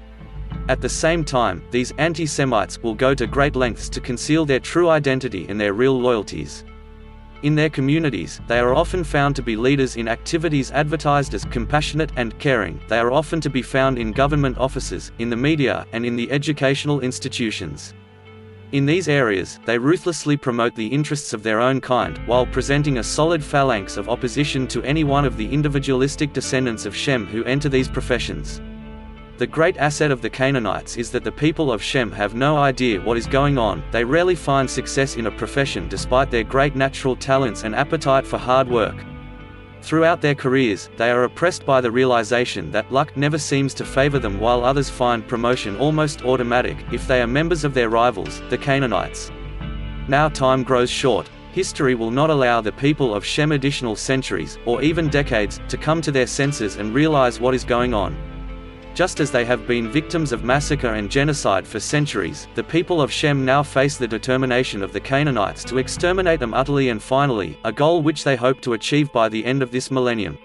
At the same time, these anti-Semites will go to great lengths to conceal their true identity and their real loyalties. In their communities, they are often found to be leaders in activities advertised as compassionate and caring. They are often to be found in government offices, in the media, and in the educational institutions. In these areas, they ruthlessly promote the interests of their own kind, while presenting a solid phalanx of opposition to any one of the individualistic descendants of Shem who enter these professions. The great asset of the Canaanites is that the people of Shem have no idea what is going on. They rarely find success in a profession despite their great natural talents and appetite for hard work. Throughout their careers, they are oppressed by the realization that luck never seems to favor them, while others find promotion almost automatic if they are members of their rivals, the Canaanites. Now time grows short. History will not allow the people of Shem additional centuries, or even decades, to come to their senses and realize what is going on. Just as they have been victims of massacre and genocide for centuries, the people of Shem now face the determination of the Canaanites to exterminate them utterly and finally, a goal which they hope to achieve by the end of this millennium.